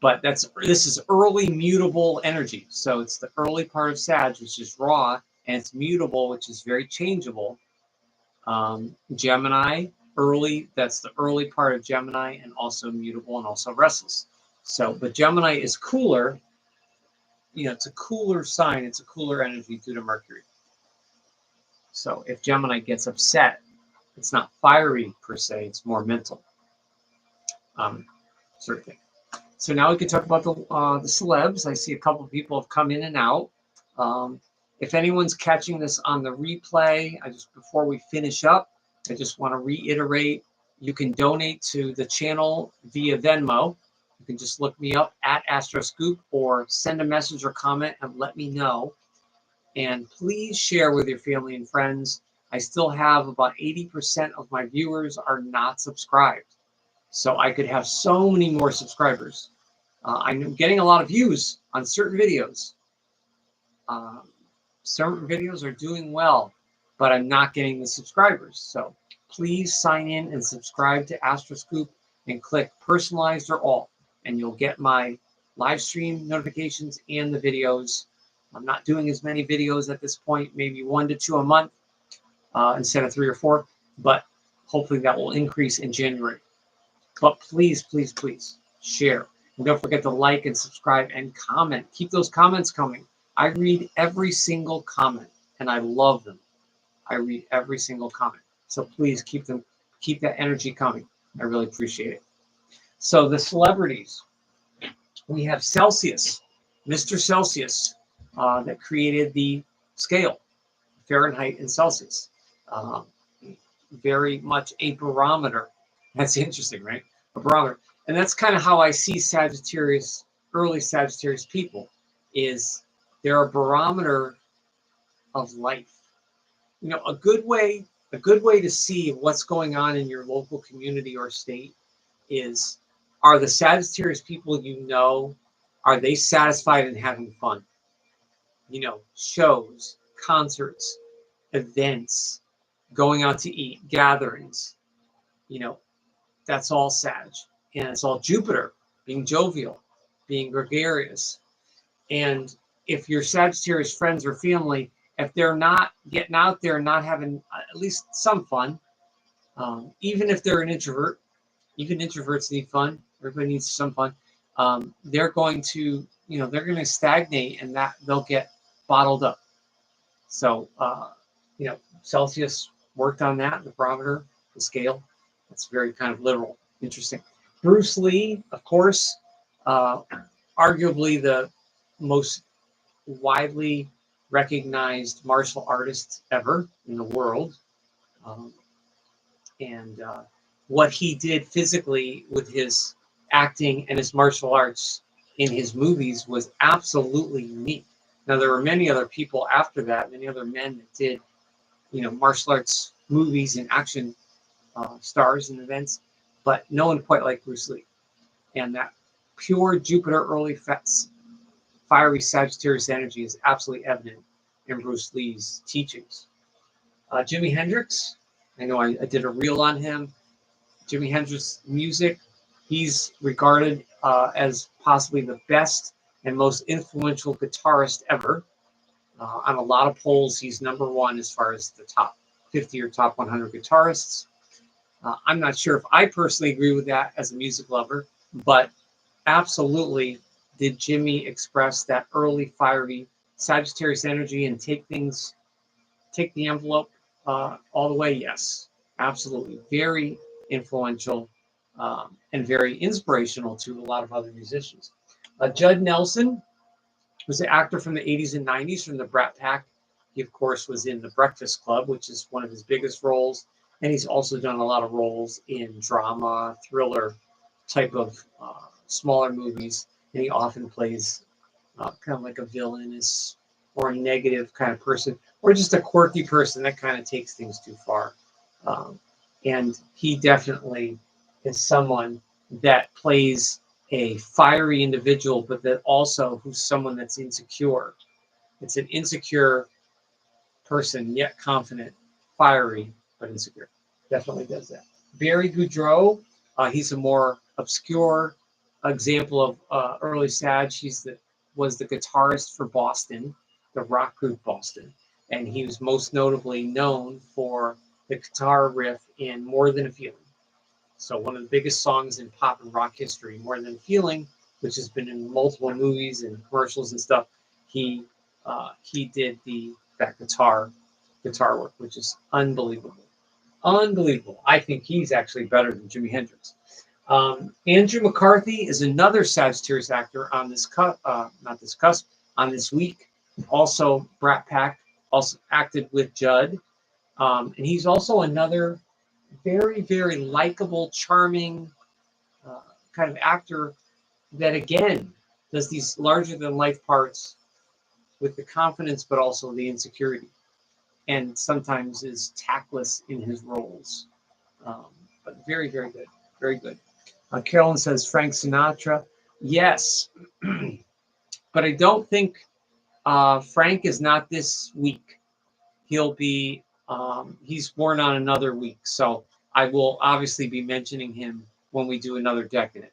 But this is early mutable energy. So it's the early part of Sag, which is raw, and it's mutable, which is very changeable. Gemini, early, that's the early part of Gemini, and also mutable and also restless. So, but Gemini is cooler. You know, it's a cooler sign. It's a cooler energy due to Mercury. So if Gemini gets upset, it's not fiery per se. It's more mental. Sort of thing. So now we can talk about the celebs. I see a couple of people have come in and out. If anyone's catching this on the replay, before we finish up, I just want to reiterate, you can donate to the channel via Venmo. You can just look me up at Astroscoop or send a message or comment and let me know. And please share with your family and friends. I still have about 80% of my viewers are not subscribed. So I could have so many more subscribers. I'm getting a lot of views on certain videos. Certain videos are doing well, but I'm not getting the subscribers. So please sign in and subscribe to Astroscoop and click personalized or all, and you'll get my live stream notifications and the videos. I'm not doing as many videos at this point, maybe 1 to 2 a month instead of 3 or 4, but hopefully that will increase in January. But please, please, please share. And don't forget to like and subscribe and comment. Keep those comments coming. I read every single comment, and I love them. I read every single comment. So please keep that energy coming. I really appreciate it. So the celebrities, we have Celsius, Mr. Celsius, that created the scale, Fahrenheit and Celsius. Very much a barometer. That's interesting, right? A barometer. And that's kind of how I see Sagittarius, early Sagittarius people, is they're a barometer of life. You know, a good way to see what's going on in your local community or state is, are the Sagittarius people you know, are they satisfied and having fun? You know, shows, concerts, events, going out to eat, gatherings, you know, that's all Sag. And it's all Jupiter, being jovial, being gregarious. And if your Sagittarius friends or family, if they're not getting out there and not having at least some fun, even if they're an introvert, even introverts need fun. Everybody needs some fun. They're going to, you know, they're going to stagnate, and that they'll get bottled up. So, you know, Celsius worked on that, the barometer, the scale. That's very kind of literal. Interesting. Bruce Lee, of course, arguably the most widely recognized martial artist ever in the world. And what he did physically with his acting and his martial arts in his movies was absolutely unique. Now, there were many other people after that, many other men that did, you know, martial arts movies and action stars and events, but no one quite like Bruce Lee. And that pure Jupiter early fiery Sagittarius energy is absolutely evident in Bruce Lee's teachings. Jimi Hendrix, I know I did a reel on him. Jimi Hendrix music, he's regarded as possibly the best and most influential guitarist ever. On a lot of polls, he's number one as far as the top 50 or top 100 guitarists. I'm not sure if I personally agree with that as a music lover, but absolutely did Jimmy express that early fiery Sagittarius energy and take the envelope all the way? Yes, absolutely. Very influential and very inspirational to a lot of other musicians. Judd Nelson was an actor from the 80s and 90s from the Brat Pack. He, of course, was in The Breakfast Club, which is one of his biggest roles. And he's also done a lot of roles in drama, thriller type of smaller movies. And he often plays kind of like a villainous or a negative kind of person, or just a quirky person that kind of takes things too far. And he definitely is someone that plays a fiery individual, but that also who's someone that's insecure. It's an insecure person, yet confident, fiery, but insecure. Definitely does that. Barry Goudreau, he's a more obscure example of early Sag. Was the guitarist for Boston, the rock group Boston. And he was most notably known for the guitar riff in More Than a Feeling. So one of the biggest songs in pop and rock history, More Than a Feeling, which has been in multiple movies and commercials and stuff. He did that guitar work, which is unbelievable. Unbelievable. I think he's actually better than Jimi Hendrix. Andrew McCarthy is another Sagittarius actor on this on this week. Also Brat Pack, also acted with Judd. And he's also another very, very likable, charming kind of actor that, again, does these larger-than-life parts with the confidence, but also the insecurity, and sometimes is tactless in his roles. But very, very good. Very good. Carolyn says Frank Sinatra. Yes, but I don't think Frank is not this week. He'll be, he's born on another week. So I will obviously be mentioning him when we do another decade.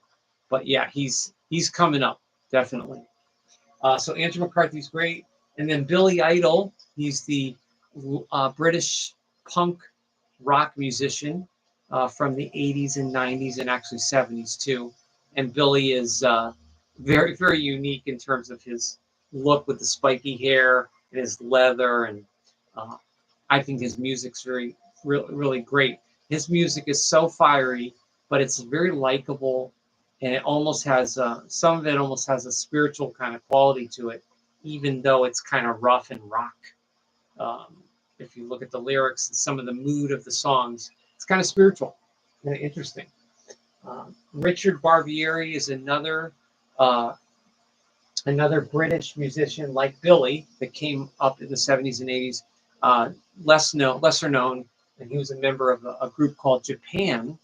But yeah, he's coming up, definitely. So Andrew McCarthy's great. And then Billy Idol, he's the British punk rock musician from the 80s and 90s and actually 70s too. And Billy is very, very unique in terms of his look with the spiky hair and his leather. And I think his music's really great. His music is so fiery, but it's very likable. And it almost has, some of it almost has a spiritual kind of quality to it, even though it's kind of rough and rock. If you look at the lyrics and some of the mood of the songs, it's kind of spiritual, kind of interesting. Richard Barbieri is another British musician like Billy that came up in the 70s and 80s, lesser known, and he was a member of a group called Japan.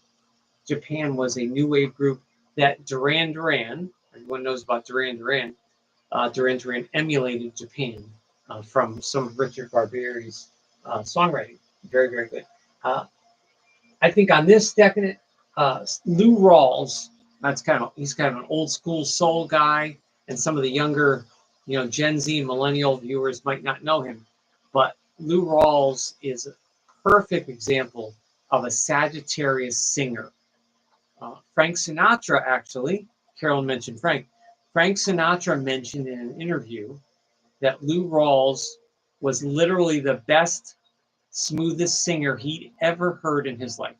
Japan was a new wave group that Duran Duran, everyone knows about Duran Duran. Duran Duran emulated Japan from some of Richard Barbieri's songwriting. Very, very good. I think on this decade, Lou Rawls, he's kind of an old school soul guy, and some of the younger, Gen Z millennial viewers might not know him, but Lou Rawls is a perfect example of a Sagittarius singer. Frank Sinatra, actually, Carolyn mentioned Frank. Frank Sinatra mentioned in an interview that Lou Rawls was literally the best, smoothest singer he'd ever heard in his life.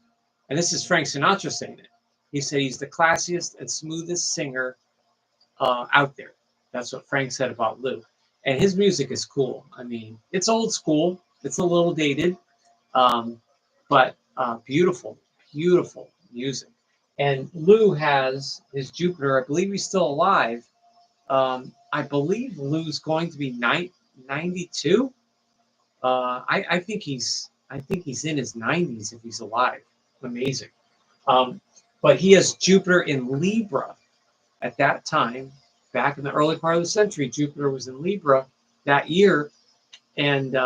And this is Frank Sinatra saying it. He said he's the classiest and smoothest singer out there. That's what Frank said about Lou. And his music is cool. I mean, it's old school. It's a little dated, but beautiful, beautiful music. And Lou has his Jupiter. I believe he's still alive. I believe Lou's going to be 92. I think he's in his 90s if he's alive. Amazing. But he has Jupiter in Libra at that time. Back in the early part of the century, Jupiter was in Libra that year, And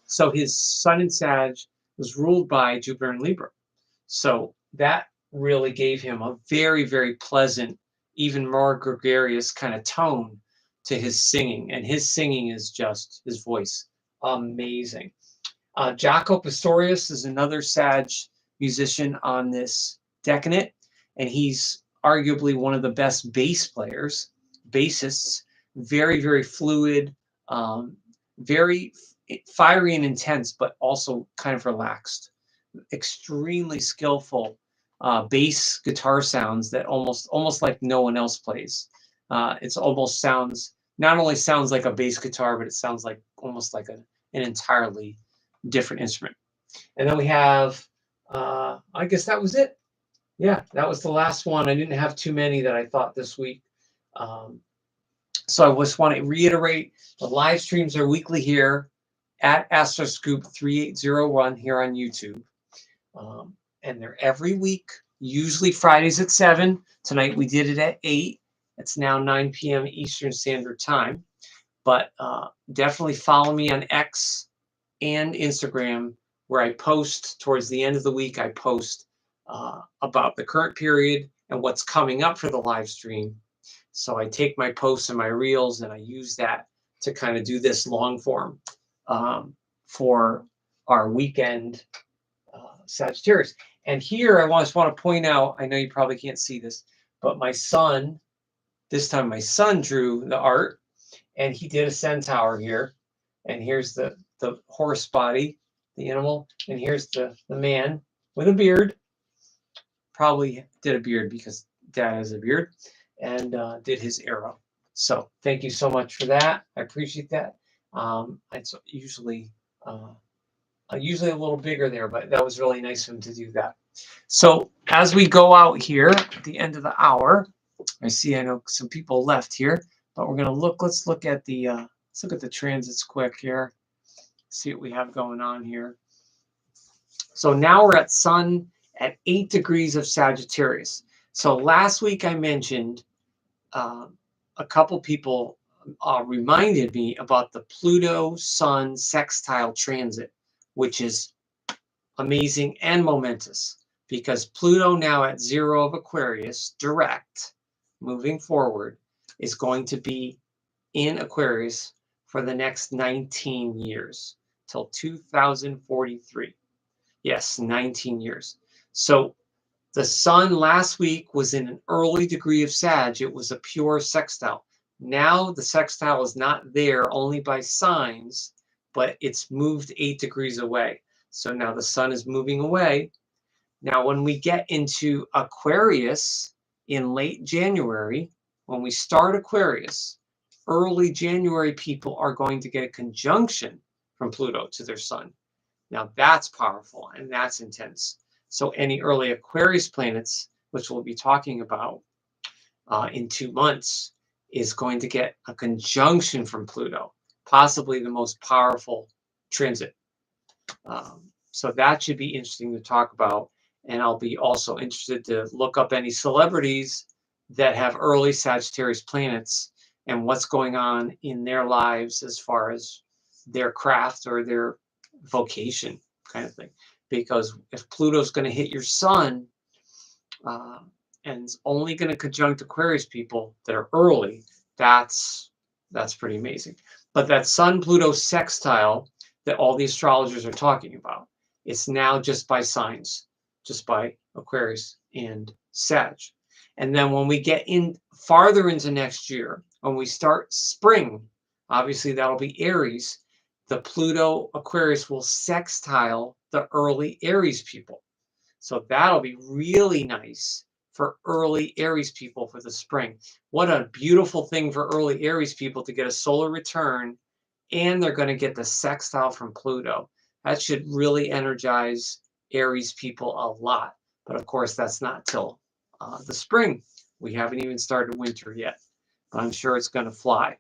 so his sun in Sag was ruled by Jupiter in Libra. So that really gave him a very, very pleasant, even more gregarious kind of tone to his singing. And his singing is just, his voice, amazing. Jaco Pastorius is another Sag musician on this decade, and he's arguably one of the best bass players, bassists, very, very fluid, very fiery and intense, but also kind of relaxed, extremely skillful bass guitar sounds that almost like no one else plays. It's almost sounds, not only sounds like a bass guitar, but it sounds like almost like an entirely different instrument. And then we have, I guess that was it. Yeah, that was the last one. I didn't have too many that I thought this week. So I just want to reiterate, the live streams are weekly here at Astroscoop 3801 here on YouTube. And they're every week, usually Fridays at 7. Tonight we did it at 8. It's now 9 p.m. Eastern Standard Time. But definitely follow me on X and Instagram, where I post towards the end of the week. I post about the current period and what's coming up for the live stream. So I take my posts and my reels and I use that to kind of do this long form for our weekend Sagittarius. And here I just want to point out, I know you probably can't see this, but my son, this time my son drew the art, and he did a centaur here. And here's the horse body, the animal, and here's the man with a beard. Probably did a beard because dad has a beard, and did his arrow. So thank you so much for that. I appreciate that. It's usually a little bigger there, but that was really nice of him to do that. So as we go out here at the end of the hour, I know some people left here, but we're gonna look. Let's look at the transits quick here. See what we have going on here. So now we're at Sun at 8 degrees of Sagittarius. So last week I mentioned a couple people reminded me about the Pluto-Sun sextile transit, which is amazing and momentous because Pluto now at 0 of Aquarius, direct, moving forward, is going to be in Aquarius for the next 19 years till 2043. Yes, 19 years. So the sun last week was in an early degree of Sag. It was a pure sextile. Now the sextile is not there only by signs, but it's moved 8 degrees away. So now the sun is moving away. Now when we get into Aquarius in late January, when we start Aquarius, early January people are going to get a conjunction from Pluto to their sun. Now that's powerful and that's intense. So any early Aquarius planets, which we'll be talking about in 2 months, is going to get a conjunction from Pluto, possibly the most powerful transit. So that should be interesting to talk about. And I'll be also interested to look up any celebrities that have early Sagittarius planets and what's going on in their lives as far as their craft or their vocation kind of thing. Because if Pluto's going to hit your sun and it's only going to conjunct Aquarius people that are early, that's pretty amazing. But that Sun-Pluto sextile that all the astrologers are talking about, it's now just by signs, just by Aquarius and Sag. And then when we get in farther into next year, when we start spring, obviously that'll be Aries, the Pluto Aquarius will sextile the early Aries people. So that'll be really nice for early Aries people for the spring. What a beautiful thing for early Aries people to get a solar return, and they're going to get the sextile from Pluto. That should really energize Aries people a lot. But of course, that's not till the spring. We haven't even started winter yet, but I'm sure it's going to fly.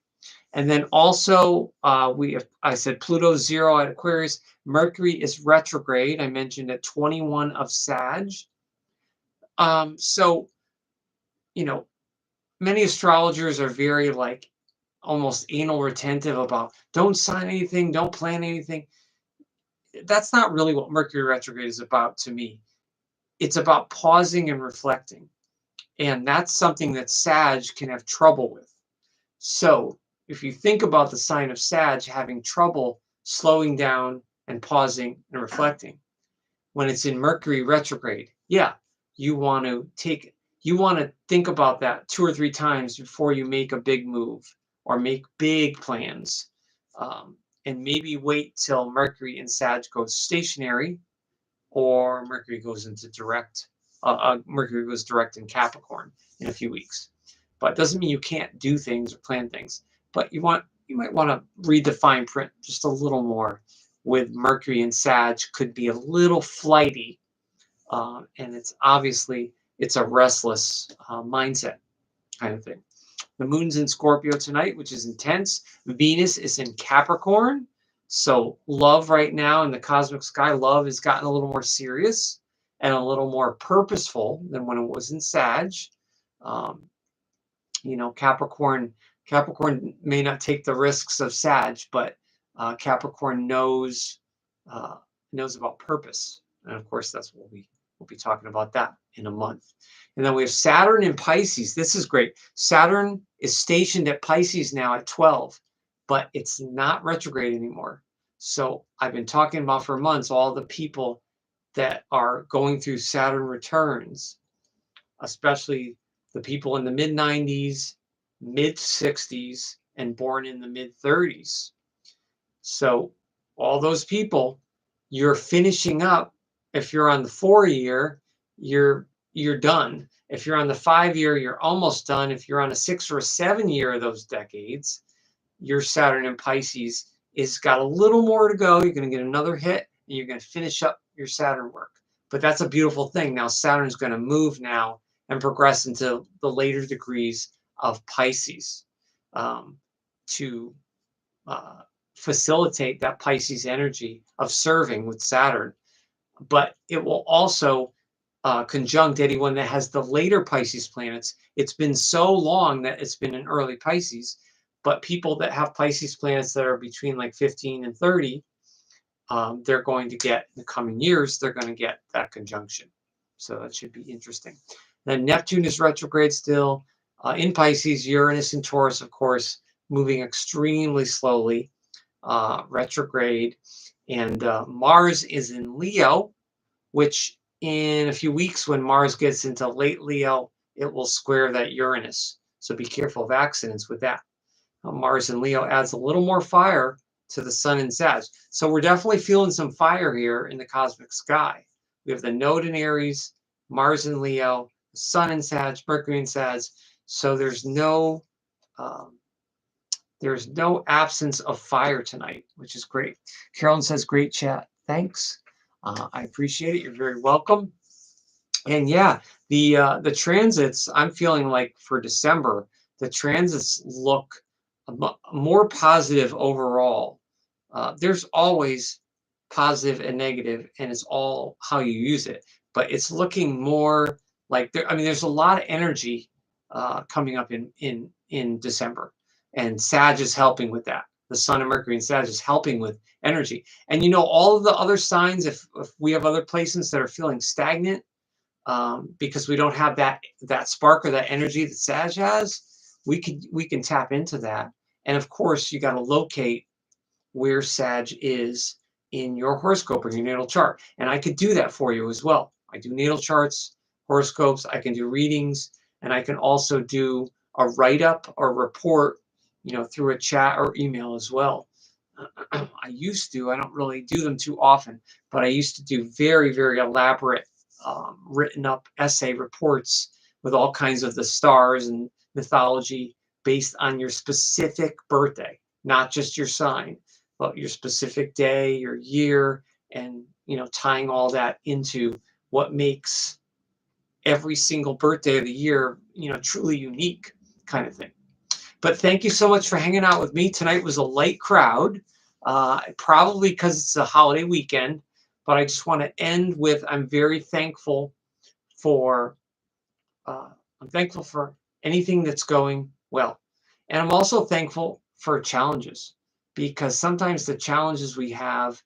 And then also, I said Pluto 0 at Aquarius. Mercury is retrograde. I mentioned at 21 of Sag. So, many astrologers are very almost anal retentive about don't sign anything, don't plan anything. That's not really what Mercury retrograde is about to me. It's about pausing and reflecting. And that's something that Sag can have trouble with. So if you think about the sign of Sag having trouble slowing down and pausing and reflecting, when it's in Mercury retrograde, yeah, you want to think about that 2 or 3 times before you make a big move or make big plans. And maybe wait till Mercury in Sag goes stationary, or Mercury goes into direct. Mercury goes direct in Capricorn in a few weeks. But it doesn't mean you can't do things or plan things. But you might want to read the fine print just a little more. With Mercury and Sag, could be a little flighty, and it's a restless mindset kind of thing. The moon's in Scorpio tonight, which is intense. Venus is in Capricorn. So love right now in the cosmic sky, love has gotten a little more serious and a little more purposeful than when it was in Sag. Capricorn may not take the risks of Sag, but Capricorn knows about purpose. And of course, that's what we'll be talking about that in a month. And then we have Saturn in Pisces. This is great. Saturn is stationed at Pisces now at 12, but it's not retrograde anymore. So I've been talking about for months all the people that are going through Saturn returns, especially the people in the mid-90s, mid-60s, and born in the mid-30s. So all those people, you're finishing up. If you're on the 4-year, you're done. If you're on the 5-year, you're almost done. If you're on a 6 or a 7-year of those decades, your Saturn in Pisces is got a little more to go. You're going to get another hit, and you're going to finish up your Saturn work. But that's a beautiful thing. Now Saturn's going to move now and progress into the later degrees of Pisces to facilitate that Pisces energy of serving with Saturn. But it will also conjunct anyone that has the later Pisces planets. It's been so long that it's been in early Pisces, but people that have Pisces planets that are between like 15 and 30, they're going to get, in the coming years, they're going to get that conjunction. So that should be interesting. Then Neptune is retrograde still in Pisces. Uranus and Taurus, of course, moving extremely slowly, retrograde. And Mars is in Leo, which in a few weeks, when Mars gets into late Leo, it will square that Uranus. So be careful of accidents with that. Mars in Leo adds a little more fire to the sun in Sag. So we're definitely feeling some fire here in the cosmic sky. We have the node in Aries, Mars in Leo, the sun in Sag, Mercury in Sag. So there's no absence of fire tonight, which is great. Carolyn says, great chat. Thanks. I appreciate it. You're very welcome. And yeah, the transits, I'm feeling like for December, the transits look more positive overall. There's always positive and negative, and it's all how you use it. But it's looking more like there's a lot of energy coming up in December, and Sag is helping with that. The Sun and Mercury and Sag is helping with energy. And all of the other signs, if we have other placements that are feeling stagnant, because we don't have that spark or that energy that Sag has, we can tap into that. And of course, you got to locate where Sag is in your horoscope or your natal chart. And I could do that for you as well. I do natal charts, horoscopes, I can do readings, and I can also do a write-up or report, through a chat or email as well. I don't really do them too often, but I used to do very, very elaborate written up essay reports with all kinds of the stars and mythology based on your specific birthday, not just your sign, but your specific day, your year, and tying all that into what makes every single birthday of the year truly unique kind of thing. But thank you so much for hanging out with me. Tonight was a light crowd, probably because it's a holiday weekend. But I just want to end with, I'm very thankful for anything that's going well. And I'm also thankful for challenges, because sometimes the challenges we have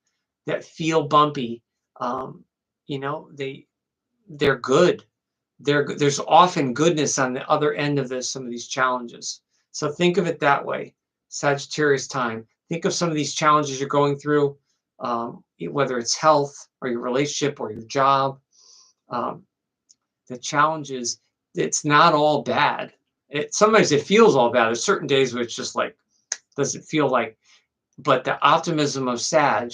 that feel bumpy, you know, they're good. There's often goodness on the other end of some of these challenges. So think of it that way. Sagittarius time. Think of some of these challenges you're going through, whether it's health or your relationship or your job. Um, the challenges, it's not all bad. Sometimes it feels all bad. There's certain days where it's just like, does it feel like, but the optimism of Sag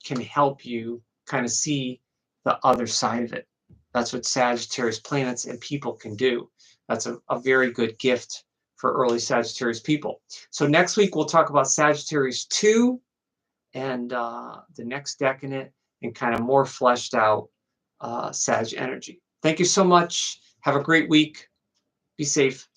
can help you kind of see the other side of it. That's what Sagittarius planets and people can do. That's a very good gift for early Sagittarius people. So next week, we'll talk about Sagittarius 2 and the next decade and kind of more fleshed out Sag energy. Thank you so much. Have a great week. Be safe.